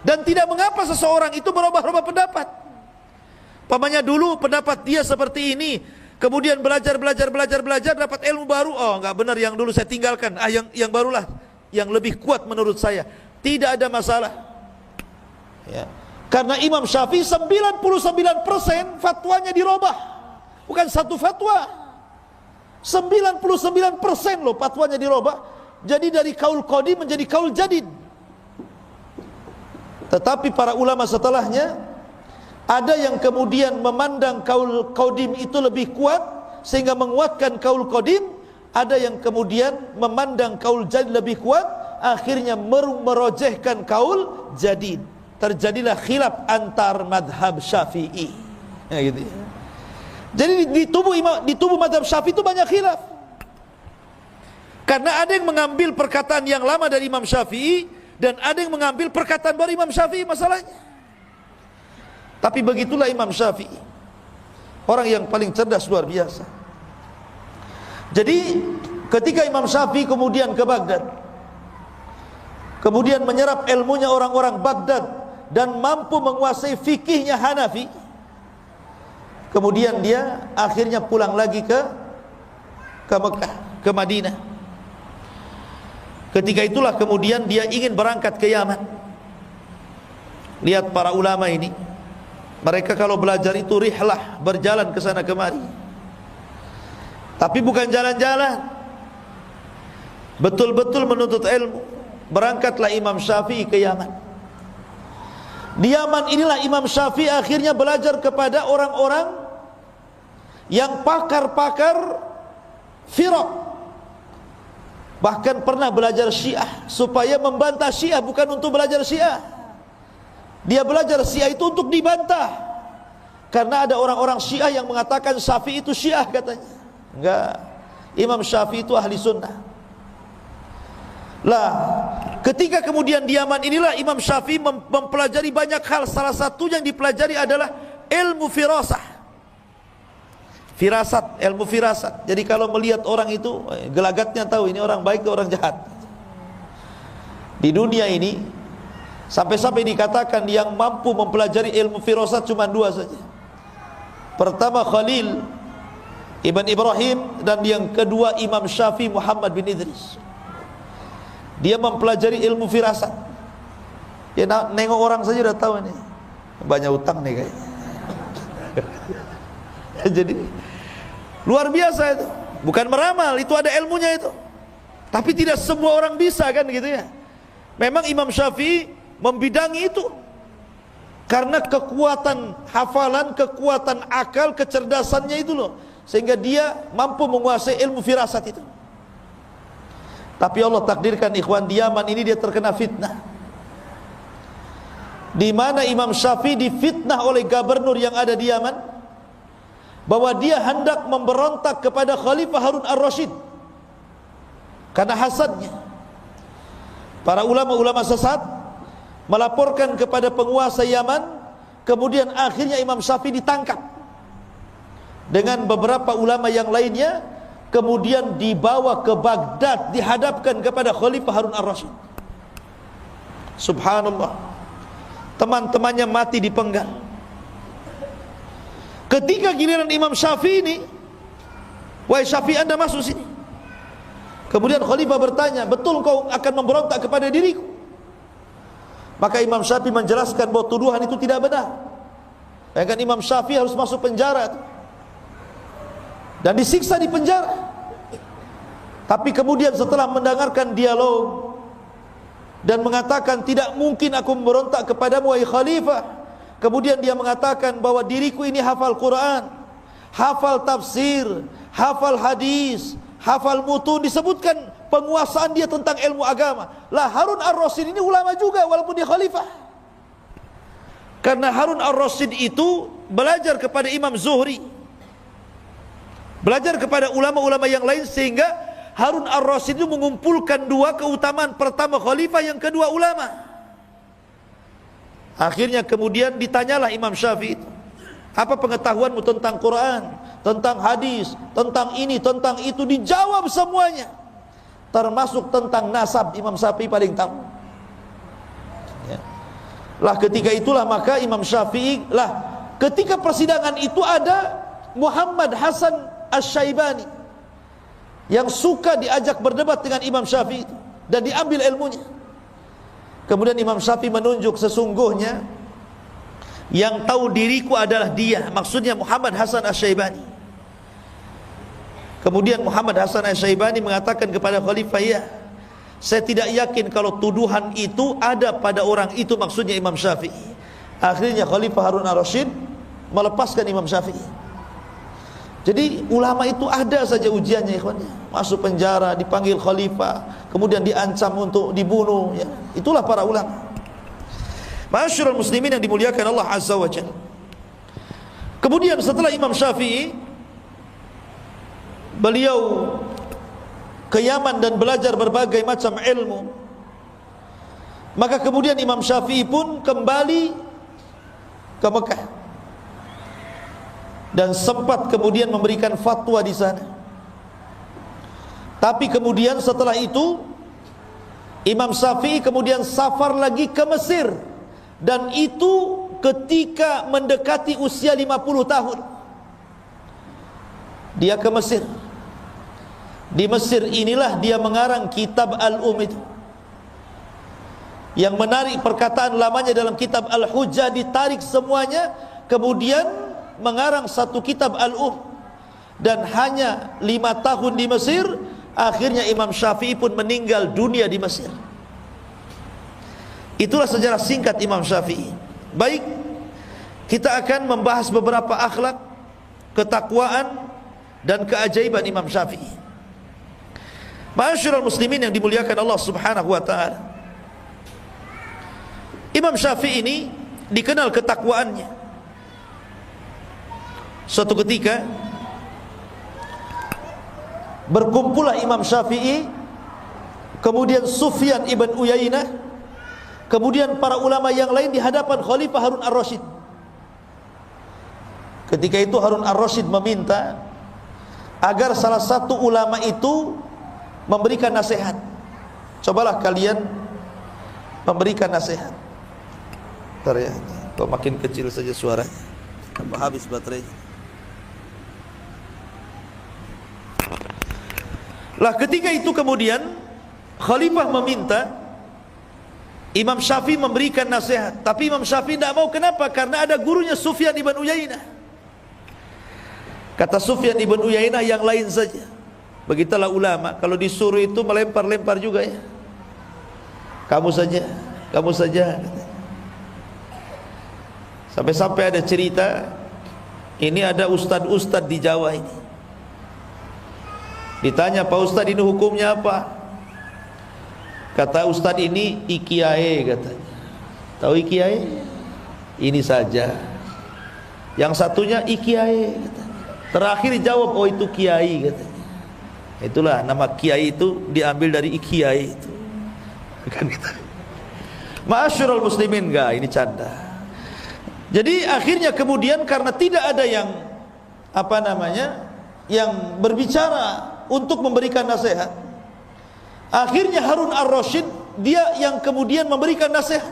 Dan tidak mengapa seseorang itu berubah-ubah pendapat. Pamannya dulu pendapat dia seperti ini, kemudian belajar dapat ilmu baru. Oh, enggak benar yang dulu saya tinggalkan. Yang barulah yang lebih kuat menurut saya. Tidak ada masalah. Ya. Karena Imam Syafi'i 99% fatwanya dirubah. Bukan satu fatwa. 99% loh fatwanya dirubah. Jadi dari kaul qadim menjadi kaul jadid. Tetapi para ulama setelahnya ada yang kemudian memandang kaul qadim itu lebih kuat sehingga menguatkan kaul qadim, ada yang kemudian memandang kaul jadid lebih kuat, akhirnya merojehkan kaul jadid. Terjadilah khilaf antar madhab Syafi'i. Ya, gitu ya. Jadi di tubuh madhab Syafi'i itu banyak khilaf. Karena ada yang mengambil perkataan yang lama dari Imam Syafi'i, dan ada yang mengambil perkataan baru Imam Syafi'i masalahnya. Tapi begitulah Imam Syafi'i, orang yang paling cerdas luar biasa. Jadi ketika Imam Syafi'i kemudian ke Baghdad, kemudian menyerap ilmunya orang-orang Baghdad dan mampu menguasai fikihnya Hanafi, kemudian dia akhirnya pulang lagi ke Mekah, ke Madinah. Ketika itulah kemudian dia ingin berangkat ke Yaman. Lihat para ulama ini, mereka kalau belajar itu rihlah, berjalan ke sana kemari. Tapi bukan jalan-jalan, betul-betul menuntut ilmu. Berangkatlah Imam Syafi'i ke Yaman. Di Yaman inilah Imam Syafi'i akhirnya belajar kepada orang-orang yang pakar-pakar firaq. Bahkan pernah belajar Syiah supaya membantah Syiah, bukan untuk belajar Syiah. Dia belajar Syiah itu untuk dibantah. Karena ada orang-orang Syiah yang mengatakan Syafi'i itu Syiah katanya. Enggak, Imam Syafi'i itu ahli sunnah. Lah, ketika kemudian di Yaman inilah Imam Syafi'i mempelajari banyak hal. Salah satu yang dipelajari adalah ilmu firasah. Firasat, ilmu firasat. Jadi kalau melihat orang itu, gelagatnya tahu ini orang baik atau orang jahat. Di dunia ini sampai-sampai dikatakan yang mampu mempelajari ilmu firasat cuma dua saja. Pertama Khalil Ibn Ibrahim, dan yang kedua Imam Syafi'i Muhammad bin Idris. Dia mempelajari ilmu firasat. Dia nengok orang saja udah tahu nih, banyak utang nih kayaknya. Jadi luar biasa itu. Bukan meramal, itu ada ilmunya itu. Tapi tidak semua orang bisa kan gitu ya. Memang Imam Syafi'i membidangi itu. Karena kekuatan hafalan, kekuatan akal, kecerdasannya itu loh, sehingga dia mampu menguasai ilmu firasat itu. Tapi Allah takdirkan ikhwan, di Yaman ini dia terkena fitnah, di mana Imam Syafi'i difitnah oleh gubernur yang ada di Yaman, bahwa dia hendak memberontak kepada Khalifah Harun ar-Rasyid karena hasadnya. Para ulama-ulama sesat melaporkan kepada penguasa Yaman, kemudian akhirnya Imam Syafi'i ditangkap dengan beberapa ulama yang lainnya, kemudian dibawa ke Baghdad, dihadapkan kepada Khalifah Harun ar-Rasyid. Subhanallah, teman-temannya mati dipenggal. Ketika giliran Imam Syafi'i ini, wahai Syafi'i, Anda masuk sini. Kemudian Khalifah bertanya, betul kau akan memberontak kepada diriku? Maka Imam Syafi'i menjelaskan bahwa tuduhan itu tidak benar. Bahkan Imam Syafi'i harus masuk penjara dan disiksa di penjara. Tapi kemudian setelah mendengarkan dialog dan mengatakan, tidak mungkin aku memberontak kepadamu wahai Khalifah. Kemudian dia mengatakan bahwa diriku ini hafal Quran, hafal tafsir, hafal hadis, hafal mutun. Disebutkan penguasaan dia tentang ilmu agama. Lah, Harun ar-Rasyid ini ulama juga walaupun dia khalifah. Karena Harun ar-Rasyid itu belajar kepada Imam Zuhri, belajar kepada ulama-ulama yang lain, sehingga Harun ar-Rasyid itu mengumpulkan dua keutamaan: pertama khalifah, yang kedua ulama. Akhirnya kemudian ditanyalah Imam Syafi'i, apa pengetahuanmu tentang Quran, tentang hadis, tentang ini, tentang itu? Dijawab semuanya, termasuk tentang nasab. Imam Syafi'i paling tahu ya. Lah ketika itulah maka Imam Syafi'i, lah ketika persidangan itu ada Muhammad Hasan Asy-Syaibani yang suka diajak berdebat dengan Imam Syafi'i dan diambil ilmunya. Kemudian Imam Syafi'i menunjuk, sesungguhnya yang tahu diriku adalah dia, maksudnya Muhammad Hasan Asy-Syaibani. Kemudian Muhammad Hasan Asy-Syaibani mengatakan kepada Khalifah, ya, saya tidak yakin kalau tuduhan itu ada pada orang itu, maksudnya Imam Syafi'i. Akhirnya Khalifah Harun ar-Rasyid melepaskan Imam Syafi'i. Jadi ulama itu ada saja ujiannya, ikhwannya. Masuk penjara, dipanggil khalifah, kemudian diancam untuk dibunuh ya. Itulah para ulama. Ma'asyiral muslimin yang dimuliakan Allah Azza wa Jalla. Kemudian setelah Imam Syafi'i, beliau ke Yaman dan belajar berbagai macam ilmu. Maka kemudian Imam Syafi'i pun kembali ke Mekah dan sempat kemudian memberikan fatwa di sana. Tapi kemudian setelah itu Imam Syafi'i kemudian safar lagi ke Mesir, dan itu ketika mendekati usia 50 tahun. Dia ke Mesir. Di Mesir inilah dia mengarang kitab itu. Yang menarik, perkataan lamanya dalam kitab Al-Hujjah ditarik semuanya, kemudian mengarang satu kitab dan hanya 5 tahun di Mesir. Akhirnya Imam Syafi'i pun meninggal dunia di Mesir. Itulah sejarah singkat Imam Syafi'i. Baik, kita akan membahas beberapa akhlak, ketakwaan dan keajaiban Imam Syafi'i. Ma'asyiral muslimin yang dimuliakan Allah Subhanahu wa taala. Imam Syafi'i ini dikenal ketakwaannya. Suatu ketika berkumpullah Imam Syafi'i, kemudian Sufyan ibn Uyainah, kemudian para ulama yang lain di hadapan Khalifah Harun ar-Rasyid. Ketika itu Harun ar-Rasyid meminta agar salah satu ulama itu memberikan nasihat. Cobalah kalian memberikan nasihat. Bentar ya, kok makin kecil saja suaranya, tambah habis baterainya. Lah ketika itu kemudian Khalifah meminta Imam Syafi'i memberikan nasihat, tapi Imam Syafi'i tidak mau. Kenapa? Karena ada gurunya Sufyan ibn Uyainah. Kata Sufyan ibn Uyainah, yang lain saja. Begitulah ulama, kalau disuruh itu melempar-lempar juga ya. Kamu saja, kamu saja. Sampai-sampai ada cerita, ini ada ustad-ustad di Jawa ini. Ditanya, Pak Ustad ini hukumnya apa? Kata ustad ini ikiae katanya. Tahu ikiae? Ini saja. Yang satunya ikiae katanya. Terakhir jawab, oh itu kiai katanya. Itulah nama kiai itu diambil dari ikiae itu. Kan gitu. Ma'asyiral muslimin, enggak, ini canda. Jadi akhirnya kemudian karena tidak ada yang yang berbicara untuk memberikan nasihat, akhirnya Harun ar-Rasyid dia yang kemudian memberikan nasihat.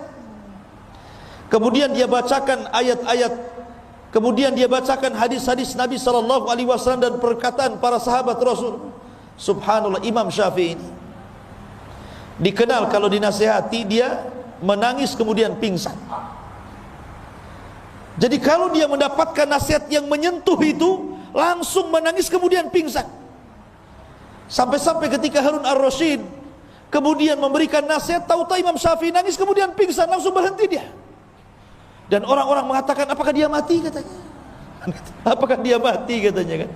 Kemudian dia bacakan ayat-ayat, kemudian dia bacakan hadis-hadis Nabi SAW dan perkataan para sahabat Rasul. Subhanallah, Imam Syafi'i ini dikenal kalau dinasihati dia menangis kemudian pingsan. Jadi kalau dia mendapatkan nasihat yang menyentuh itu, langsung menangis kemudian pingsan. Sampai-sampai ketika Harun ar-Rasyid kemudian memberikan nasihat, tahu-tahu Imam Syafi'i nangis kemudian pingsan, langsung berhenti dia. Dan orang-orang mengatakan, apakah dia mati katanya? Apakah dia mati katanya kan?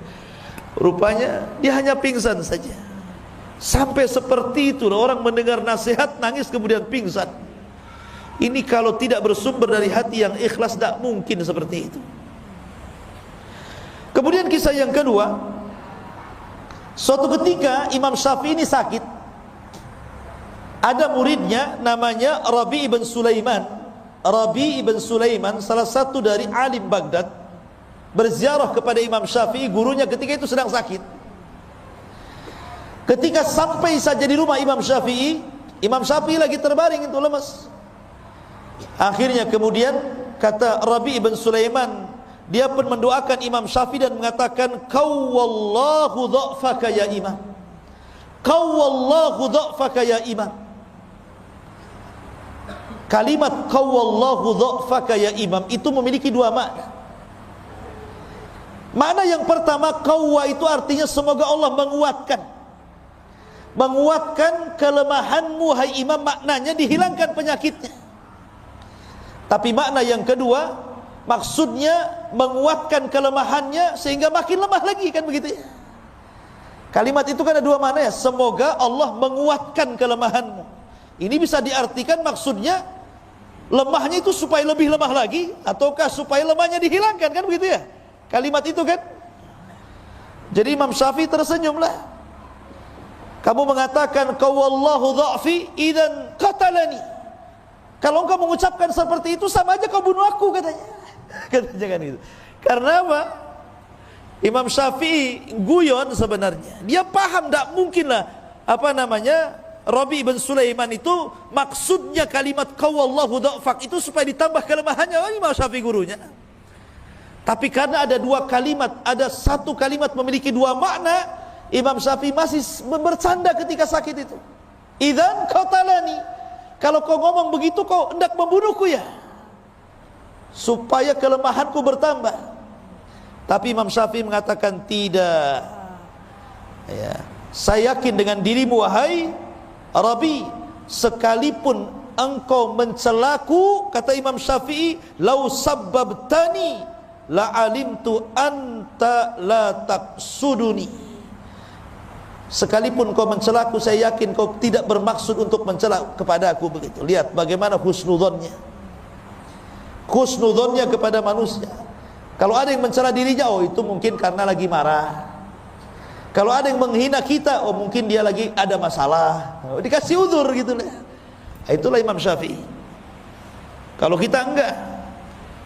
Rupanya dia hanya pingsan saja. Sampai seperti itu orang mendengar nasihat nangis kemudian pingsan. Ini kalau tidak bersumber dari hati yang ikhlas, tidak mungkin seperti itu. Kemudian kisah yang kedua, suatu ketika Imam Syafi'i ini sakit. Ada muridnya namanya Rabi ibn Sulaiman. Rabi ibn Sulaiman salah satu dari alim Baghdad, berziarah kepada Imam Syafi'i, gurunya ketika itu sedang sakit. Ketika sampai saja di rumah Imam Syafi'i lagi terbaring itu lemas. Akhirnya kemudian kata Rabi ibn Sulaiman, dia pun mendoakan Imam Syafi'i dan mengatakan, qawwallahu dha'faka ya imam, qawwallahu dha'faka ya imam. Kalimat qawwallahu dha'faka ya imam itu memiliki dua makna. Makna yang pertama, qawwa itu artinya semoga Allah menguatkan kelemahanmu hai imam, maknanya dihilangkan penyakitnya. Tapi makna yang kedua, maksudnya menguatkan kelemahannya sehingga makin lemah lagi, kan begitu ya. Kalimat itu kan ada dua makna ya, semoga Allah menguatkan kelemahanmu. Ini bisa diartikan maksudnya lemahnya itu supaya lebih lemah lagi, ataukah supaya lemahnya dihilangkan, kan begitu ya. Kalimat itu kan. Jadi Imam Syafi'i tersenyumlah. Kamu mengatakan qawallahu dha'fi idzan qatalani. Kalau engkau mengucapkan seperti itu, sama aja kau bunuh aku katanya. Katanya kan itu. Karena apa? Imam Syafi'i guyon sebenarnya. Dia paham tak mungkinlah Rabi ibn Sulaiman itu maksudnya kalimat qawallahu dha'fak itu supaya ditambah kelemahannya. Imam Syafi'i gurunya. Tapi karena ada dua kalimat, ada satu kalimat memiliki dua makna, Imam Syafi'i masih bercanda ketika sakit itu. Idzan qatalani. Kalau kau ngomong begitu, kau hendak membunuhku ya, supaya kelemahanku bertambah. Tapi Imam Syafi'i mengatakan tidak ya, saya yakin dengan dirimu wahai Rabi, sekalipun engkau mencelaku, kata Imam Syafi'i, lau sabbabtani la alimtu anta la taqsuduni. Sekalipun kau mencelaku, saya yakin kau tidak bermaksud untuk mencela kepada aku. Begitu. Lihat bagaimana husnudzonnya. Husnudzonnya kepada manusia. Kalau ada yang mencela dirinya, oh itu mungkin karena lagi marah. Kalau ada yang menghina kita, oh mungkin dia lagi ada masalah. Oh, dikasih uzur gitu. Itulah Imam Syafi'i. Kalau kita enggak,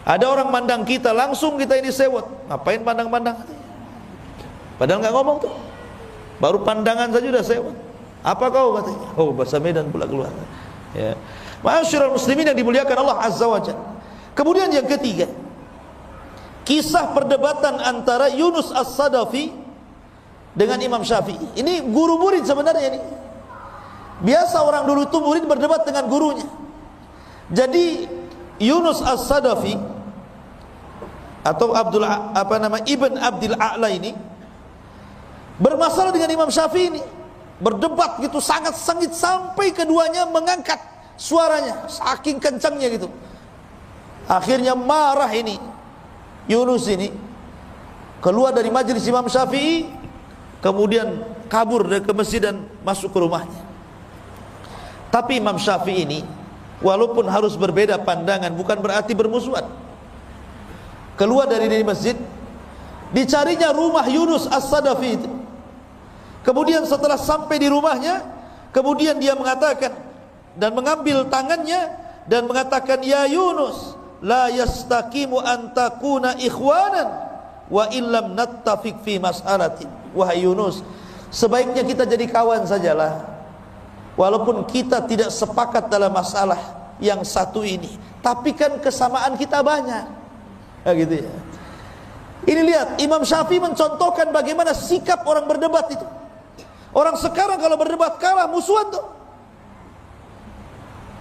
ada orang mandang kita, langsung kita ini sewot. Ngapain pandang-pandang? Padahal enggak ngomong tuh. Baru pandangan saja sudah sewot. Apa kau katanya? Oh, bahasa Medan pula keluar. Ya. Ma'asyiral muslimin yang dimuliakan Allah Azza wa Jalla. Kemudian yang ketiga, kisah perdebatan antara Yunus As-Sadafi dengan Imam Syafi'i. Ini guru murid sebenarnya ini. Biasa orang dulu itu murid berdebat dengan gurunya. Jadi Yunus As-Sadafi atau Ibn Abdul A'la ini bermasalah dengan Imam Syafi'i ini, berdebat gitu sangat sengit sampai keduanya mengangkat suaranya saking kencangnya gitu. Akhirnya marah ini Yunus ini, keluar dari majelis Imam Syafi'i, kemudian kabur dari ke masjid dan masuk ke rumahnya. Tapi Imam Syafi'i ini walaupun harus berbeda pandangan bukan berarti bermusuhan. Keluar dari masjid, dicarinya rumah Yunus As-Sadafi itu. Kemudian setelah sampai di rumahnya, kemudian dia mengatakan dan mengambil tangannya dan mengatakan, ya Yunus, la yastaqimu an takuna ikhwanan wa illam nattafiq fi mas'alatin. Wahai Yunus, sebaiknya kita jadi kawan sajalah, walaupun kita tidak sepakat dalam masalah yang satu ini, tapi kan kesamaan kita banyak. Ya gitu ya. Ini lihat, Imam Syafi'i mencontohkan bagaimana sikap orang berdebat itu. Orang sekarang kalau berdebat kalah, musuhan tuh.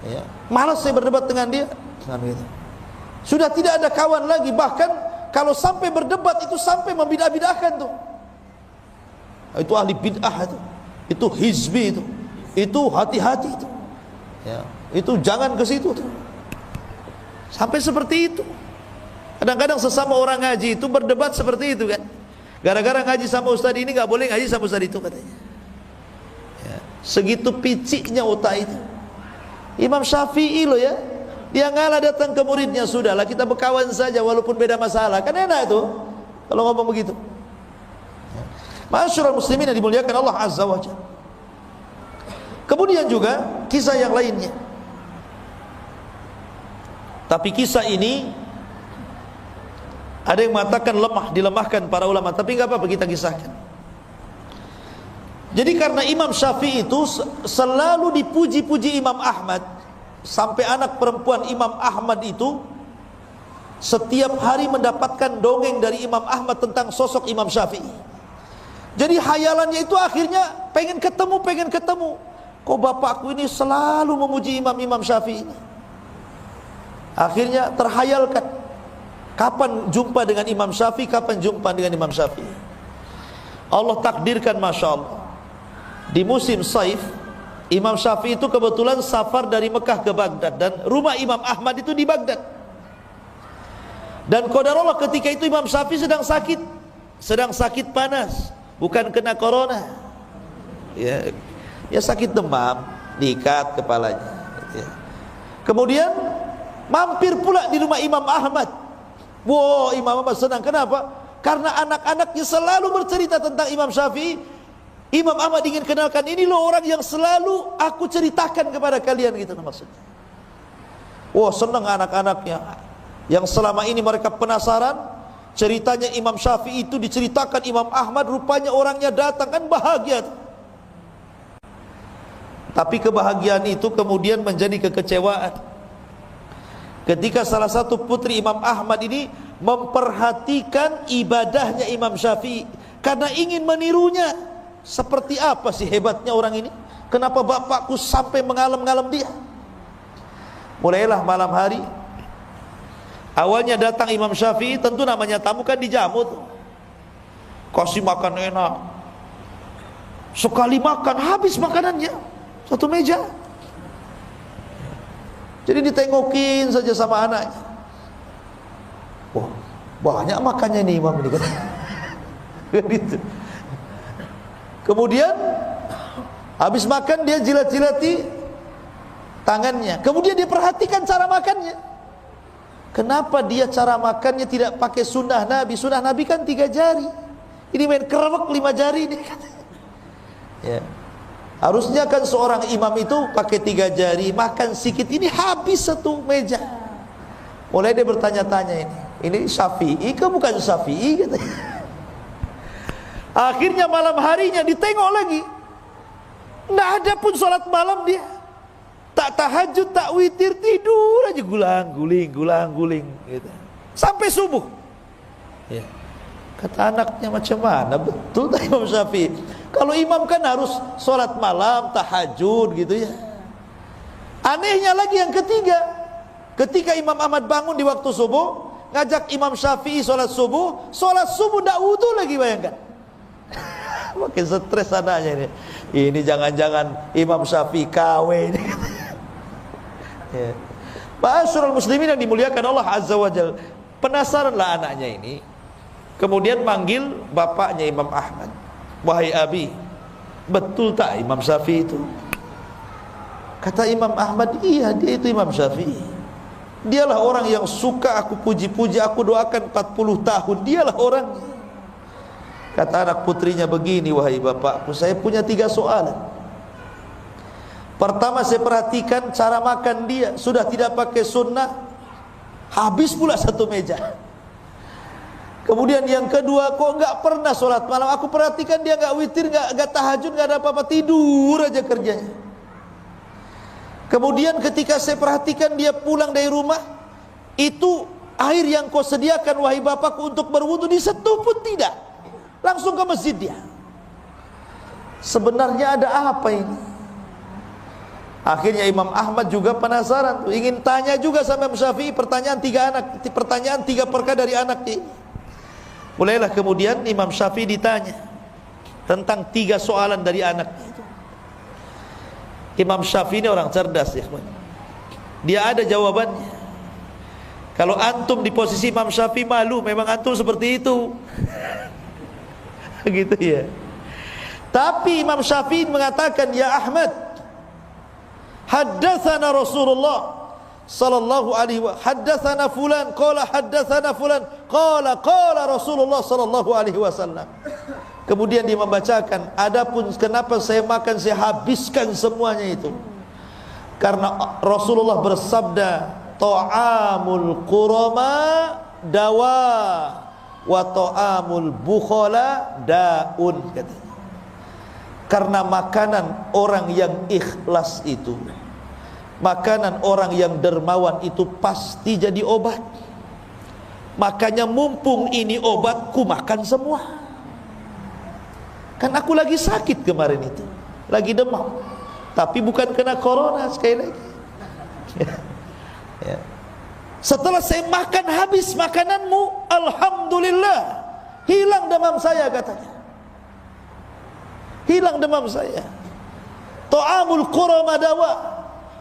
Ya, malas saya berdebat dengan dia. Gitu. Sudah tidak ada kawan lagi. Bahkan kalau sampai berdebat itu sampai membidah-bidahkan tuh. Itu ahli bid'ah itu. Itu hizbi itu. Itu hati-hati itu. Ya, itu jangan ke situ tuh. Sampai seperti itu. Kadang-kadang sesama orang ngaji itu berdebat seperti itu kan. Gara-gara ngaji sama ustaz ini gak boleh ngaji sama ustaz itu katanya. Ya, segitu piciknya otak itu. Imam Syafi'i loh ya, dia ngalah datang ke muridnya, sudahlah kita berkawan saja walaupun beda masalah. Kan enak itu kalau ngomong begitu. Ya. Ma'asyiral muslimin yang dimuliakan Allah Azza wa Jalla. Kemudian juga kisah yang lainnya. Tapi kisah ini ada yang mengatakan lemah, dilemahkan para ulama, tapi enggak apa-apa kita kisahkan. Jadi karena Imam Syafi'i itu selalu dipuji-puji Imam Ahmad, sampai anak perempuan Imam Ahmad itu setiap hari mendapatkan dongeng dari Imam Ahmad tentang sosok Imam Syafi'i. Jadi hayalannya itu akhirnya pengen ketemu. Kok bapakku ini selalu memuji Imam Syafi'i ini. Akhirnya terhayalkan, kapan jumpa dengan Imam Syafi'i, kapan jumpa dengan Imam Syafi'i. Allah takdirkan, Masya Allah, di musim Saif, Imam Syafi'i itu kebetulan safar dari Mekah ke Baghdad, dan rumah Imam Ahmad itu di Baghdad. Dan qadarullah ketika itu Imam Syafi'i sedang sakit panas, bukan kena corona. Ya sakit demam, diikat kepalanya. Ya. Kemudian mampir pula di rumah Imam Ahmad. Wow, Imam Ahmad senang. Kenapa? Karena anak-anaknya selalu bercerita tentang Imam Syafi'i. Imam Ahmad ingin kenalkan, ini loh orang yang selalu aku ceritakan kepada kalian, gitu maksudnya. Wow, senang anak-anaknya yang selama ini mereka penasaran ceritanya Imam Syafi'i itu diceritakan Imam Ahmad, rupanya orangnya datang, kan bahagia. Tapi kebahagiaan itu kemudian menjadi kekecewaan ketika salah satu putri Imam Ahmad ini memperhatikan ibadahnya Imam Syafi'i karena ingin menirunya. Seperti apa sih hebatnya orang ini? Kenapa bapakku sampai mengalem-ngalem dia? Mulailah malam hari. Awalnya datang Imam Syafi'i, tentu namanya tamu kan dijamu tuh. Kasih makan enak. Sekali makan habis makanannya, satu meja. Jadi ditengokin saja sama anaknya. Wah, banyak makannya nih Imam ini kan. Gitu. Kemudian habis makan dia jilat-jilati tangannya. Kemudian dia perhatikan cara makannya. Kenapa dia cara makannya tidak pakai sunnah Nabi? Sunnah Nabi kan 3 jari. Ini main kerewek 5 jari nih. Ya. Harusnya kan seorang imam itu pakai 3 jari, makan sedikit. Ini habis satu meja. Mulai dia bertanya-tanya ini Syafi'i ke bukan Syafi'i katanya. Akhirnya malam harinya ditengok lagi, nggak ada pun sholat malam dia. Tak tahajud, tak witir, tidur aja gulang-guling gitu. Sampai subuh. Ya. Kata anaknya, macam mana betul tak Imam Syafi'i? Kalau imam kan harus sholat malam, tahajud gitu ya. Anehnya lagi yang ketiga, ketika Imam Ahmad bangun di waktu subuh, ngajak Imam Syafi'i sholat subuh tidak wudu lagi, bayangkan. Makin stres anaknya ini. Ini jangan-jangan Imam Syafi'i KW ini. Ya. Ma'asyiral muslimin yang dimuliakan Allah Azza wa Jalla, penasaranlah anaknya ini. Kemudian manggil bapaknya Imam Ahmad. Wahai Abi, betul tak Imam Syafi'i itu? Kata Imam Ahmad, iya dia itu Imam Syafi'i. Dialah orang yang suka aku puji-puji, aku doakan 40 tahun. Dialah orangnya. Kata anak putrinya begini, wahai bapakku, saya punya 3 soalan. Pertama, saya perhatikan cara makan dia, sudah tidak pakai sunnah, habis pula satu meja. Kemudian yang kedua, kok enggak pernah sholat malam. Aku perhatikan dia enggak witir, enggak tahajud, enggak ada apa-apa, tidur aja kerjanya. Kemudian ketika saya perhatikan dia pulang dari rumah, itu air yang kau sediakan wahai bapakku untuk berwudu disentuh pun tidak, langsung ke masjid dia. Sebenarnya ada apa ini? Akhirnya Imam Ahmad juga penasaran, ingin tanya juga sama Imam Syafi'i pertanyaan 3 perkara dari anak ini. Mulailah kemudian Imam Syafi'i ditanya tentang 3 soalan dari anaknya itu. Imam Syafi'i ini orang cerdas ya, dia ada jawabannya. Kalau antum di posisi Imam Syafi'i malu, memang antum seperti itu. Gitu ya. Tapi Imam Syafi'i mengatakan, ya Ahmad, haddatsana Rasulullah sallallahu alaihi wa haddatsana fulan qala haddatsana fulan qala Rasulullah sallallahu alaihi wasallam. Kemudian dia membacakan, adapun kenapa saya makan, saya habiskan semuanya itu, karena Rasulullah bersabda, ta'amul qurama dawa wa ta'amul bukhala daun, katanya. Karena makanan orang yang ikhlas itu, makanan orang yang dermawan itu pasti jadi obat. Makanya mumpung ini obat, ku makan semua. Kan aku lagi sakit kemarin itu, lagi demam, tapi bukan kena corona, sekali lagi. Ya. Setelah saya makan habis makananmu, alhamdulillah, hilang demam saya, katanya. Hilang demam saya. Ta'amul qurama dawa,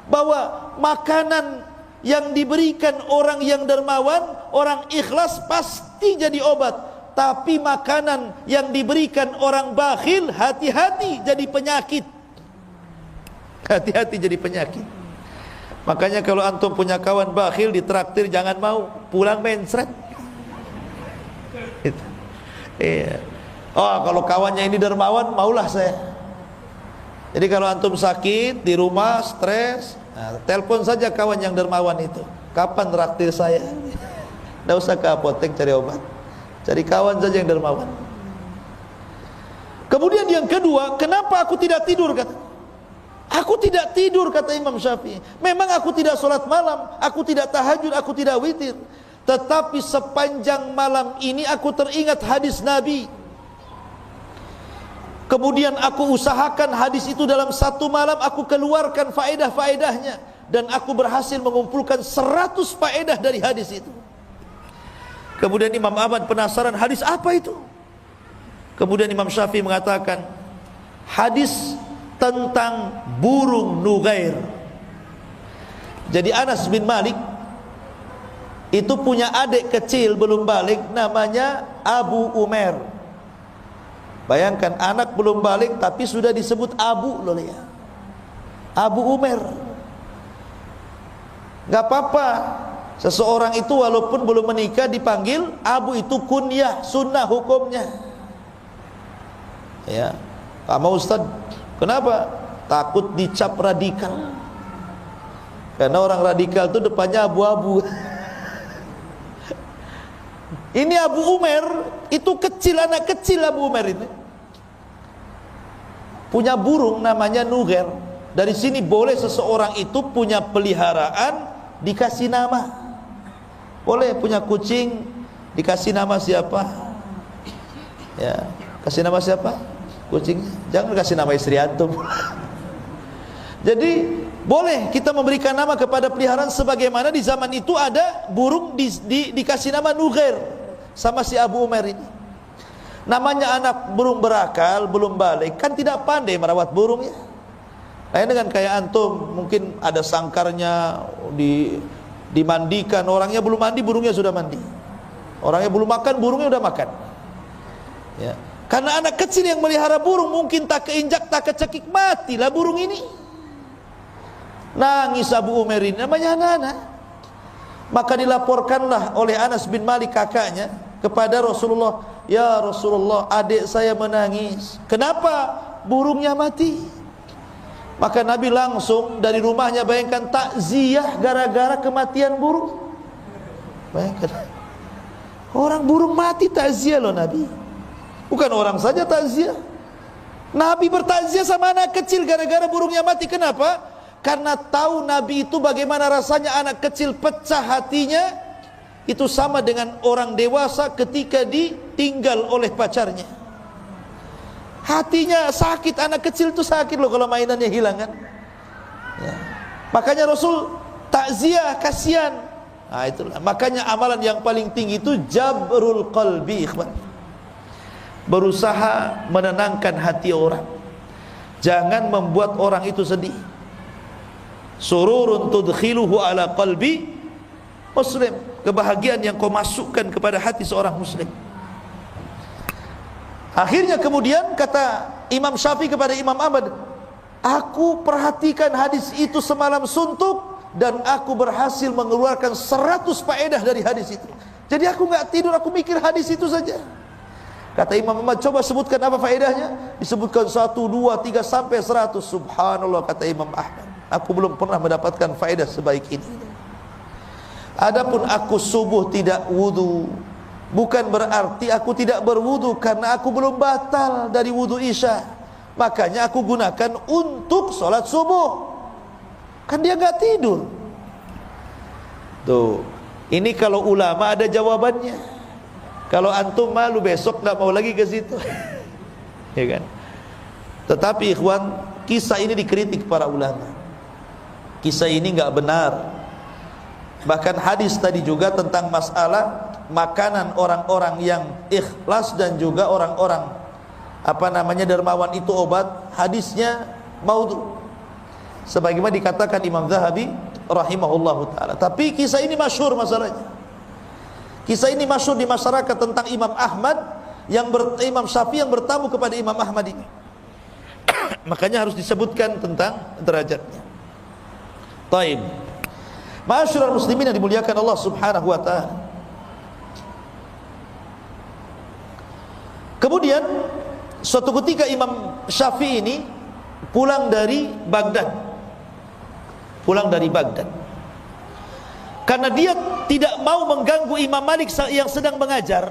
bahwa makanan yang diberikan orang yang dermawan, orang ikhlas pasti jadi obat. Tapi makanan yang diberikan orang bakhil, hati-hati jadi penyakit. Hati-hati jadi penyakit. Makanya kalau antum punya kawan bakhil ditraktir jangan mau, pulang mencret. Iya. Oh, kalau kawannya ini dermawan, maulah saya. Jadi kalau antum sakit di rumah, stres, nah, telepon saja kawan yang dermawan itu. Kapan traktir saya? Tidak usah ke apotek cari obat, cari kawan saja yang dermawan. Kemudian yang kedua, kenapa aku tidak tidur, kata. Aku tidak tidur, kata Imam Syafi'i. Memang aku tidak sholat malam, aku tidak tahajud, aku tidak witir, tetapi sepanjang malam ini aku teringat hadis Nabi. Kemudian aku usahakan hadis itu dalam satu malam aku keluarkan faedah-faedahnya, dan aku berhasil mengumpulkan 100 faedah dari hadis itu. Kemudian Imam Ahmad penasaran, hadis apa itu? Kemudian Imam Syafi'i mengatakan, hadis tentang burung Nughair. Jadi Anas bin Malik itu punya adik kecil belum balik, namanya Abu Umair. Bayangkan, anak belum balik tapi sudah disebut Abu loh ya. Abu Umair. Gak apa-apa, seseorang itu walaupun belum menikah dipanggil Abu, itu kunyah, sunnah hukumnya. Ya, sama Ustaz. Kenapa? Takut dicap radikal. Karena orang radikal itu depannya abu-abu. Ini Abu Umair, itu kecil, anak kecil Abu Umair ini punya burung namanya Nughair. Dari sini boleh seseorang itu punya peliharaan dikasih nama. Boleh punya kucing dikasih nama siapa? Ya, kasih nama siapa? Kucing. Jangan kasih nama istri antum. Jadi Boleh kita memberikan nama kepada peliharaan, sebagaimana di zaman itu ada burung dikasih nama Nughair sama si Abu Umair ini. Namanya anak burung berakal, belum balik, kan tidak pandai merawat burungnya. Lain dengan kayak antum, mungkin ada sangkarnya, dimandikan, orangnya belum mandi, burungnya sudah mandi. Orangnya belum makan, burungnya sudah makan. Ya. Karena anak kecil yang melihara burung mungkin tak keinjak, tak kecekik, matilah burung ini. Nangis Abu Umair ini, namanya anak-anak. Maka dilaporkanlah oleh Anas bin Malik kakaknya kepada Rasulullah, ya Rasulullah, adik saya menangis. Kenapa? Burungnya mati. Maka Nabi langsung dari rumahnya, bayangkan, takziah gara-gara kematian burung. Bayangkan, orang burung mati takziah loh Nabi. Bukan orang saja takziah, Nabi bertakziah sama anak kecil gara-gara burungnya mati. Kenapa? Karena tahu Nabi itu bagaimana rasanya anak kecil pecah hatinya. Itu sama dengan orang dewasa ketika ditinggal oleh pacarnya. Hatinya sakit, anak kecil itu sakit loh kalau mainannya hilang kan. Ya. Makanya Rasul takziah, kasihan. Nah itulah, makanya amalan yang paling tinggi itu jabrul qalbi, ikhwan. Berusaha menenangkan hati orang. Jangan membuat orang itu sedih. Sururun tudkhiluhu ala qalbi muslim, kebahagiaan yang kau masukkan kepada hati seorang muslim. Akhirnya kemudian kata Imam Syafi'i kepada Imam Ahmad, aku perhatikan hadis itu semalam suntuk dan aku berhasil mengeluarkan 100 faedah dari hadis itu. Jadi aku enggak tidur, aku mikir hadis itu saja. Kata Imam Ahmad, coba sebutkan apa faedahnya? Disebutkan 1, 2, 3 sampai 100. Subhanallah, kata Imam Ahmad, aku belum pernah mendapatkan faedah sebaik ini. Adapun aku subuh tidak wudu, bukan berarti aku tidak berwudu, karena aku belum batal dari wudu isya. Makanya aku gunakan untuk sholat subuh. Kan dia gak tidur. Tuh, ini kalau ulama ada jawabannya. Kalau antum malu besok gak mau lagi ke situ. Ya kan? Tetapi ikhwan, kisah ini dikritik para ulama. Kisah ini gak benar. Bahkan hadis tadi juga tentang masalah makanan orang-orang yang ikhlas dan juga orang-orang dermawan itu obat, hadisnya maudhu. Sebagaimana dikatakan Imam Zahabi rahimahullahu taala. Tapi kisah ini masyhur masalahnya. Kisah ini masyhur di masyarakat tentang Imam Ahmad Imam Syafi'i yang bertamu kepada Imam Ahmad ini. Makanya harus disebutkan tentang derajatnya. Taib. Ma'asyiral muslimin yang dimuliakan Allah Subhanahu wa taala. Kemudian suatu ketika Imam Syafi'i ini pulang dari Baghdad. Karena dia tidak mau mengganggu Imam Malik yang sedang mengajar.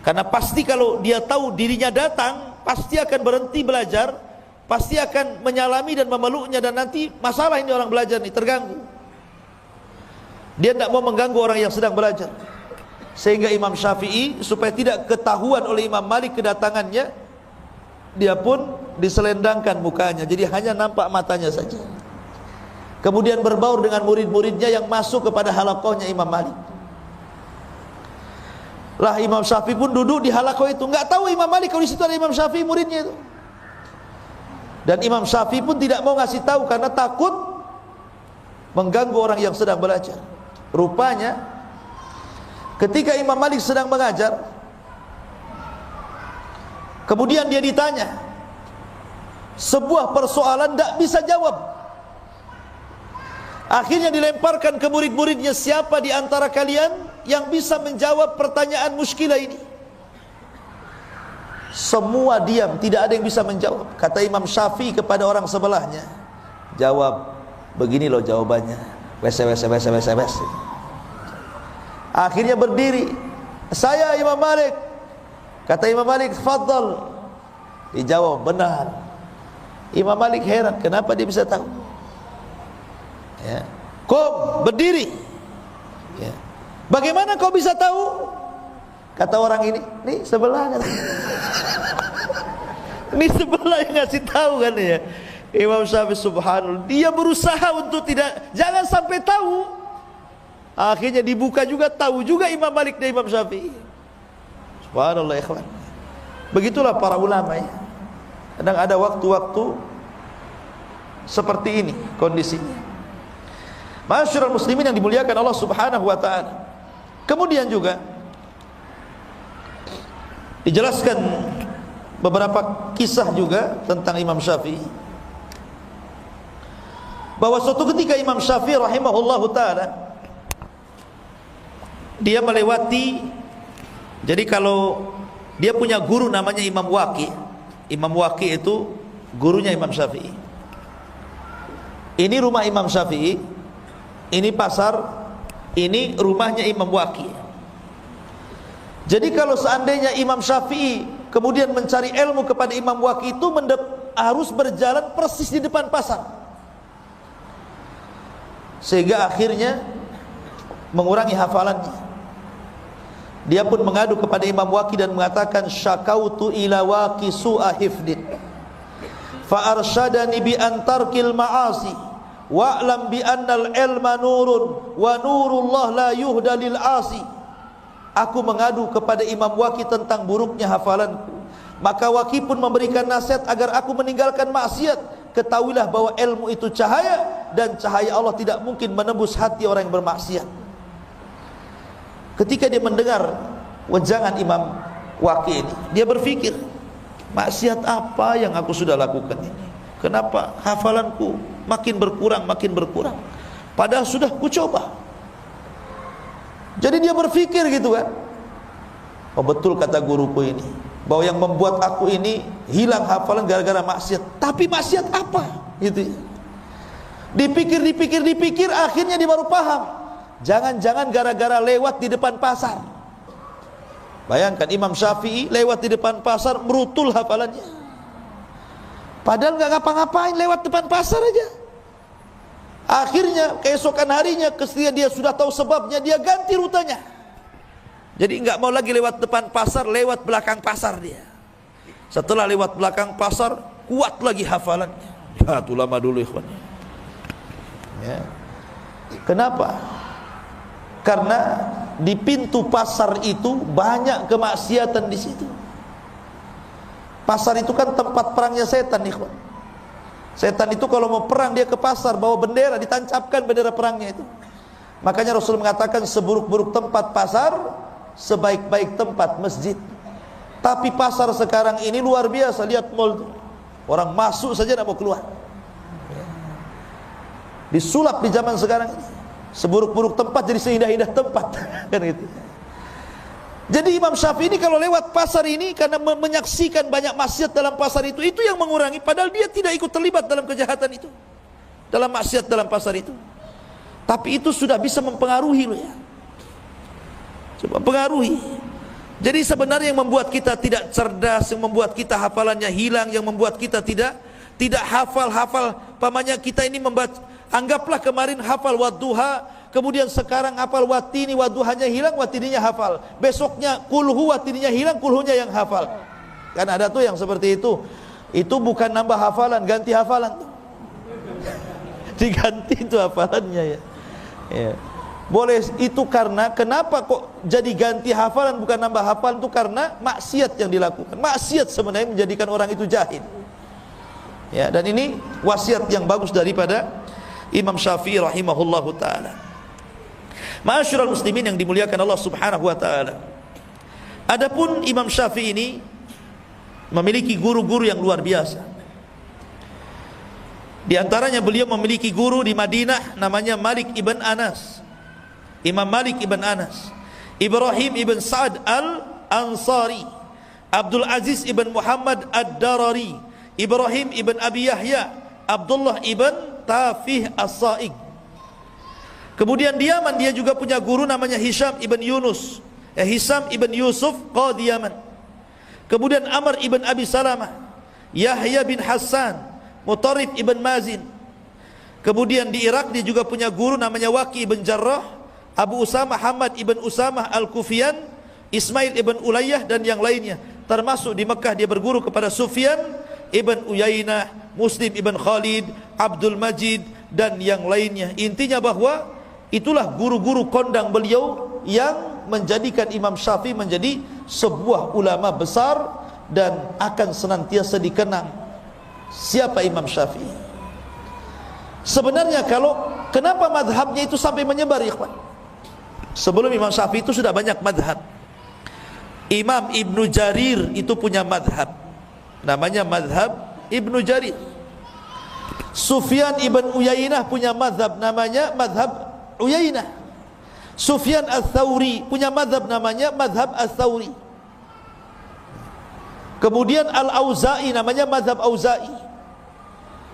Karena pasti kalau dia tahu dirinya datang, pasti akan berhenti belajar, pasti akan menyalami dan memeluknya, dan nanti masalah ini orang belajar ini terganggu. Dia tidak mau mengganggu orang yang sedang belajar. Sehingga Imam Syafi'i supaya tidak ketahuan oleh Imam Malik kedatangannya, dia pun diselendangkan mukanya, jadi hanya nampak matanya saja. Kemudian berbaur dengan murid-muridnya yang masuk kepada halaqahnya Imam Malik. Lah Imam Syafi'i pun duduk di halaqah itu, enggak tahu Imam Malik kalau di situ ada Imam Syafi'i muridnya itu. Dan Imam Syafi'i pun tidak mau ngasih tahu karena takut mengganggu orang yang sedang belajar. Rupanya ketika Imam Malik sedang mengajar, kemudian dia ditanya sebuah persoalan, tidak bisa jawab. Akhirnya dilemparkan ke murid-muridnya, siapa di antara kalian yang bisa menjawab pertanyaan muskilah ini? Semua diam, tidak ada yang bisa menjawab. Kata Imam Syafi'i kepada orang sebelahnya, jawab, begini loh jawabannya. Wes. Akhirnya berdiri, saya Imam Malik. Kata Imam Malik, fadhal. Dijawab, benar. Imam Malik heran, kenapa dia bisa tahu? Ya. Kau berdiri. Ya. Bagaimana kau bisa tahu? Kata orang ini, nih sebelah kan. Ini sebelah yang ngasih tahu kan ya. Imam Syafi'i subhanallah, dia berusaha untuk jangan sampai tahu. Akhirnya dibuka juga, tahu juga Imam Malik dan Imam Syafi'i. Subhanallah ikhwan. Begitulah para ulama ya. Kadang ada waktu-waktu seperti ini kondisinya. Masyarul muslimin yang dimuliakan Allah Subhanahu wa taala. Kemudian juga dijelaskan beberapa kisah juga tentang Imam Syafi'i, bahwa suatu ketika Imam Syafi'i rahimahullahu taala dia melewati, jadi kalau dia punya guru namanya Imam Waqi. Imam Waqi itu gurunya Imam Syafi'i. Ini rumah Imam Syafi'i, ini pasar, ini rumahnya Imam Waqi. Jadi kalau seandainya Imam Syafi'i kemudian mencari ilmu kepada Imam Waqi itu harus berjalan persis di depan pasar, sehingga akhirnya mengurangi hafalannya. Dia pun mengadu kepada Imam Waqi dan mengatakan, syakautu ila Waqi su'a hifdin fa arsyadani bi antarkil ma'asi wa'lam bi annal ilma nurun wa nurullah la yuhda lil asi. Aku mengadu kepada Imam Waqi tentang buruknya hafalanku, maka Waqi pun memberikan nasihat agar aku meninggalkan maksiat. Ketahuilah bahwa ilmu itu cahaya, dan cahaya Allah tidak mungkin menembus hati orang yang bermaksiat. Ketika dia mendengar wejangan Imam Waqi ini, dia berpikir, maksiat apa yang aku sudah lakukan ini? Kenapa hafalanku makin berkurang, padahal sudah kucoba. Jadi dia berpikir gitu kan, oh betul kata guruku ini, bahwa yang membuat aku ini hilang hafalan gara-gara maksiat. Tapi maksiat apa? Gitu. Dipikir, akhirnya dia baru paham. Jangan-jangan gara-gara lewat di depan pasar. Bayangkan Imam Syafi'i lewat di depan pasar, merutul hafalannya. Padahal nggak ngapa-ngapain, lewat depan pasar aja. Akhirnya keesokan harinya, ketika dia sudah tahu sebabnya, dia ganti rutenya. Jadi nggak mau lagi lewat depan pasar, lewat belakang pasar dia. Setelah lewat belakang pasar, kuat lagi hafalannya. Ya, itu lama dulu ikhwan. Ya. Kenapa? Karena di pintu pasar itu banyak kemaksiatan di situ. Pasar itu kan tempat perangnya setan, ikhwan. Setan itu kalau mau perang dia ke pasar, bawa bendera, ditancapkan bendera perangnya itu. Makanya Rasul mengatakan, seburuk-buruk tempat pasar, sebaik-baik tempat masjid. Tapi pasar sekarang ini luar biasa, lihat mall, orang masuk saja tidak mau keluar. Disulap di zaman sekarang ini. Seburuk-buruk tempat jadi seindah-indah tempat. Kan gitu. Jadi Imam Syafi'i ini kalau lewat pasar ini, karena menyaksikan banyak maksiat dalam pasar itu yang mengurangi, padahal dia tidak ikut terlibat dalam kejahatan itu, dalam maksiat dalam pasar itu. Tapi itu sudah bisa mempengaruhi loh ya. Coba pengaruhi. Jadi sebenarnya yang membuat kita tidak cerdas, yang membuat kita hafalannya hilang, yang membuat kita tidak hafal, pamannya kita ini membaca. Anggaplah kemarin hafal wadduha, kemudian sekarang hafal watini, wadduhanya hilang, watininya hafal. Besoknya kulhu, watininya hilang, kulhunya yang hafal. Kan ada tuh yang seperti itu. Itu bukan nambah hafalan, ganti hafalan tuh. Diganti itu hafalannya ya. Ya. Boleh itu karena kenapa kok jadi ganti hafalan bukan nambah hafalan, itu karena maksiat yang dilakukan. Maksiat sebenarnya menjadikan orang itu jahil. Ya, dan ini wasiat yang bagus daripada Imam Syafi'i rahimahullahu ta'ala. Ma'asyiral muslimin yang dimuliakan Allah subhanahu wa ta'ala. Adapun Imam Syafi'i ini memiliki guru-guru yang luar biasa. Di antaranya beliau memiliki guru di Madinah namanya Malik ibn Anas. Imam Malik ibn Anas, Ibrahim ibn Sa'ad al-Ansari, Abdul Aziz ibn Muhammad ad-Darari, Ibrahim ibn Abi Yahya, Abdullah ibn Tafih as-Sa'ig. Kemudian di Yaman dia juga punya guru namanya Hisham ibn Yusuf qadi Yaman. Kemudian Amr ibn Abi Salamah, Yahya bin Hassan, Mutarrif ibn Mazin. Kemudian di Irak dia juga punya guru namanya Waqi ibn Jarrah, Abu Usamah Hamad ibn Usamah al-Kufiyan, Ismail ibn Ulayyah dan yang lainnya. Termasuk di Mekah dia berguru kepada Sufyan Ibn Uyainah, Muslim Ibn Khalid, Abdul Majid dan yang lainnya. Intinya bahwa itulah guru-guru kondang beliau yang menjadikan Imam Syafi'i menjadi sebuah ulama besar dan akan senantiasa dikenang siapa Imam Syafi'i. Sebenarnya kenapa madhabnya itu sampai menyebar, ikhwan? Sebelum Imam Syafi'i itu sudah banyak madhab. Imam Ibnu Jarir itu punya madhab, namanya madhab Ibnu Jarir. Sufyan Ibn Uyainah punya madhab, namanya madhab Uyainah. Sufyan Ats-Tsauri punya madhab, namanya madhab Ats-Tsauri. Kemudian Al-Auza'i, namanya madhab Auza'i.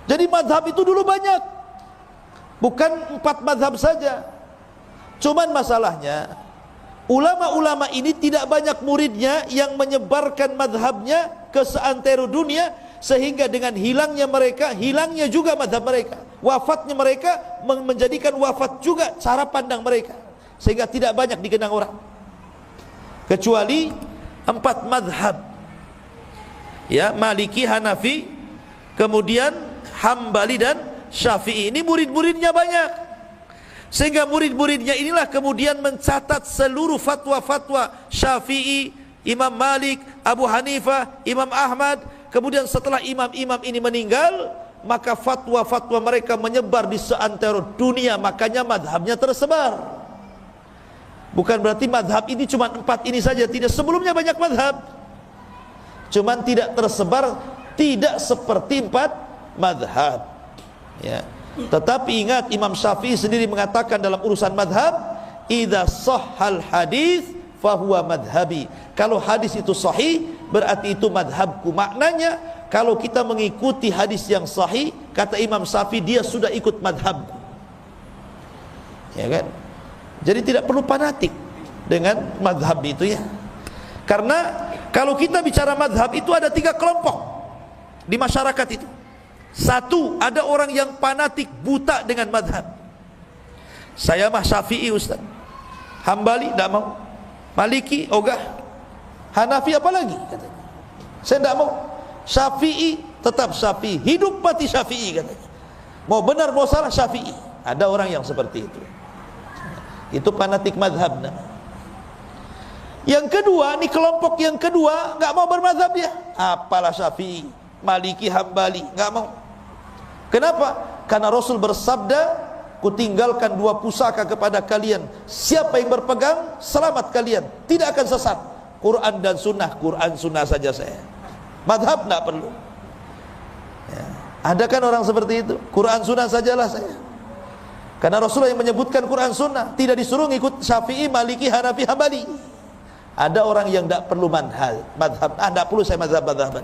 Jadi madhab itu dulu banyak, bukan 4 madhab saja. Cuman masalahnya ulama-ulama ini tidak banyak muridnya yang menyebarkan madhabnya ke seantero dunia, sehingga dengan hilangnya mereka, hilangnya juga madhab mereka. Wafatnya mereka menjadikan wafat juga cara pandang mereka, sehingga tidak banyak dikenang orang. Kecuali 4 madhab, ya, Maliki, Hanafi, kemudian Hambali dan Syafi'i. Ini murid-muridnya banyak, sehingga murid-muridnya inilah kemudian mencatat seluruh fatwa-fatwa Syafi'i, Imam Malik, Abu Hanifah, Imam Ahmad. Kemudian setelah imam-imam ini meninggal, maka fatwa-fatwa mereka menyebar di seantero dunia. Makanya madhabnya tersebar. Bukan berarti madhab ini cuma 4 ini saja, tidak. Sebelumnya banyak madhab, cuman tidak tersebar, tidak seperti 4 madhab, ya. Tetapi ingat, Imam Syafi'i sendiri mengatakan dalam urusan madhab, idza sahhal hadis fahuwa madhabi. Kalau hadis itu sahih, berarti itu madhabku. Maknanya kalau kita mengikuti hadis yang sahih, kata Imam Syafi'i, dia sudah ikut madhabku, ya kan? Jadi tidak perlu fanatik dengan madhab itu, ya. Karena kalau kita bicara madhab itu ada 3 kelompok di masyarakat itu. 1, ada orang yang fanatik buta dengan madhab. Saya mah Syafi'i, Ustaz. Hambali tidak mau, Maliki ogah, Hanafi apalagi katanya. Saya tidak mau. Syafi'i tetap Syafi'i, hidup mati Syafi'i katanya. Mau benar mau salah Syafi'i. Ada orang yang seperti itu. Itu fanatik madhab. Yang kedua, ini kelompok yang kedua, nggak mau bermadhab dia. Apalah Syafi'i, Maliki, Hambali, nggak mau. Kenapa? Karena Rasul bersabda, kutinggalkan 2 pusaka kepada kalian, siapa yang berpegang, selamat kalian, tidak akan sesat. Quran dan sunnah. Quran sunnah saja saya, madhab tidak perlu, ya. Ada kan orang seperti itu, Quran sunnah sajalah saya. Karena Rasulullah yang menyebutkan Quran sunnah, tidak disuruh ngikut Syafi'i, Maliki, Hanafi, Hambali. Ada orang yang tidak perlu madhab, tidak perlu saya madhab.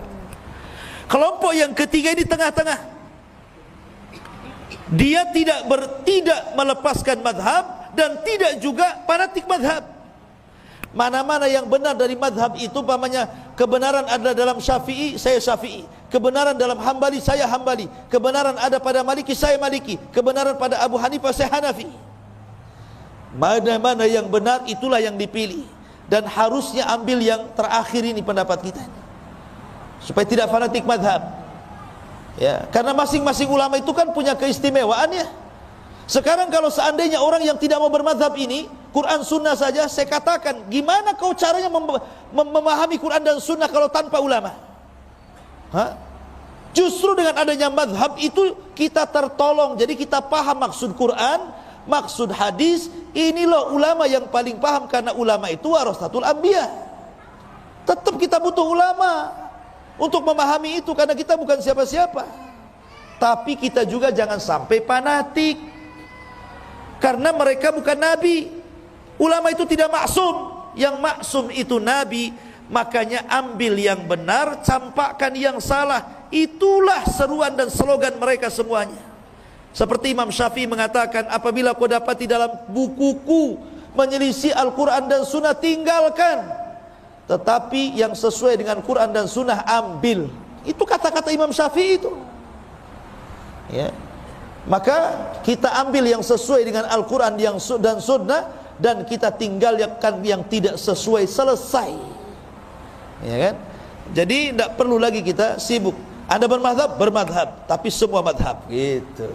Kelompok yang ketiga ini tengah-tengah. Dia tidak melepaskan madhab dan tidak juga fanatik madhab. Mana-mana yang benar dari madhab itu, umpamanya kebenaran ada dalam Syafi'i, saya Syafi'i. Kebenaran dalam Hambali, saya Hambali. Kebenaran ada pada Maliki, saya Maliki. Kebenaran pada Abu Hanifah, saya Hanafi. Mana-mana yang benar, itulah yang dipilih. Dan harusnya ambil yang terakhir ini pendapat kita, supaya tidak fanatik madhab, ya. Karena masing-masing ulama itu kan punya keistimewaannya. Sekarang kalau seandainya orang yang tidak mau bermadhab ini, Quran sunnah saja, saya katakan, gimana kau caranya memahami Quran dan sunnah kalau tanpa ulama? Justru dengan adanya madhab itu kita tertolong. Jadi kita paham maksud Quran, maksud hadis. Ini loh ulama yang paling paham, karena ulama itu warasatul anbiya. Tetap kita butuh ulama untuk memahami itu, karena kita bukan siapa-siapa. Tapi kita juga jangan sampai fanatik, karena mereka bukan nabi. Ulama itu tidak maksum, yang maksum itu nabi. Makanya ambil yang benar, campakkan yang salah. Itulah seruan dan slogan mereka semuanya. Seperti Imam Syafi'i mengatakan, apabila kau dapati dalam bukuku menyelisih Al-Quran dan Sunnah, tinggalkan. Tetapi yang sesuai dengan Quran dan Sunnah ambil. Itu kata-kata Imam Syafi'i itu, ya. Maka kita ambil yang sesuai dengan Al-Quran dan Sunnah, dan kita tinggalkan yang tidak sesuai, selesai, ya kan? Jadi tidak perlu lagi kita sibuk. Anda bermadhab, bermadhab, tapi semua madhab gitu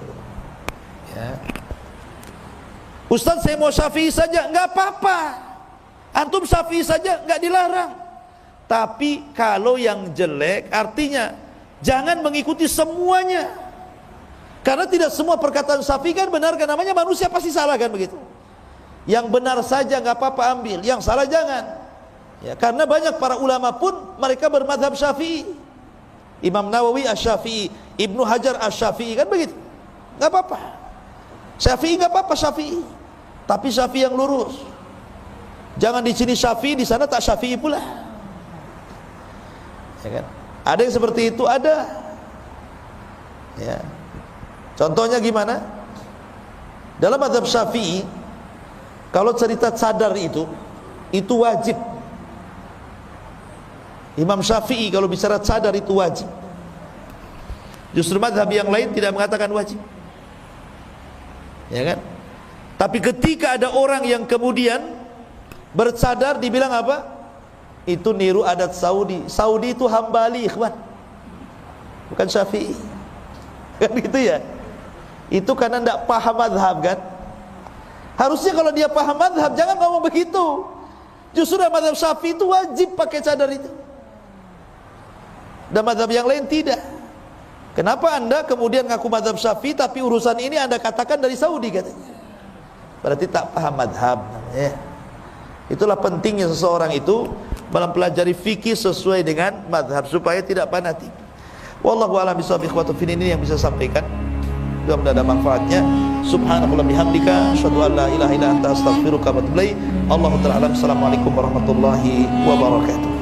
ya. Ustaz, saya mau Syafi'i saja, enggak apa-apa. Antum Syafi'i saja, enggak dilarang. Tapi kalau yang jelek, artinya jangan mengikuti semuanya. Karena tidak semua perkataan Syafi'i kan benar, kan namanya manusia pasti salah kan begitu. Yang benar saja enggak apa-apa ambil, yang salah jangan. Ya, karena banyak para ulama pun mereka bermadhab Syafi'i. Imam Nawawi Asy-Syafi'i, Ibnu Hajar Asy-Syafi'i, kan begitu. Enggak apa-apa. Syafi'i enggak apa-apa Syafi'i. Tapi Syafi'i yang lurus. Jangan di sini Syafi'i, di sana tak Syafi'i pula. Ya kan? Ada yang seperti itu, ada. Ya. Contohnya gimana? Dalam mazhab Syafi'i, kalau cerita cadar itu wajib. Imam Syafi'i kalau bicara cadar itu wajib. Justru mazhab yang lain tidak mengatakan wajib. Ya kan? Tapi ketika ada orang yang kemudian bercadar, dibilang apa? Itu niru adat Saudi. Saudi itu Hambali, ikhwan, bukan Syafi'i. Kan gitu ya. Itu karena tidak paham mazhab kan. Harusnya kalau dia paham mazhab jangan ngomong begitu. Justru dalam mazhab Syafi'i itu wajib pakai cadar itu. Dan mazhab yang lain tidak. Kenapa Anda kemudian ngaku mazhab Syafi'i tapi urusan ini Anda katakan dari Saudi katanya? Berarti tak paham mazhab ya. Itulah pentingnya seseorang itu mempelajari fikih sesuai dengan mazhab supaya tidak fanatik. Wallahu a'lam bishawab. Ikhwatu fillah, ini yang bisa sampaikan. Mudah-mudahan ada manfaatnya. Subhanallahi bihamdika asyhadu an la ilaha illa anta astaghfiruka wa atubu ilaik. Allahu ta'ala. Assalamualaikum warahmatullahi wabarakatuh.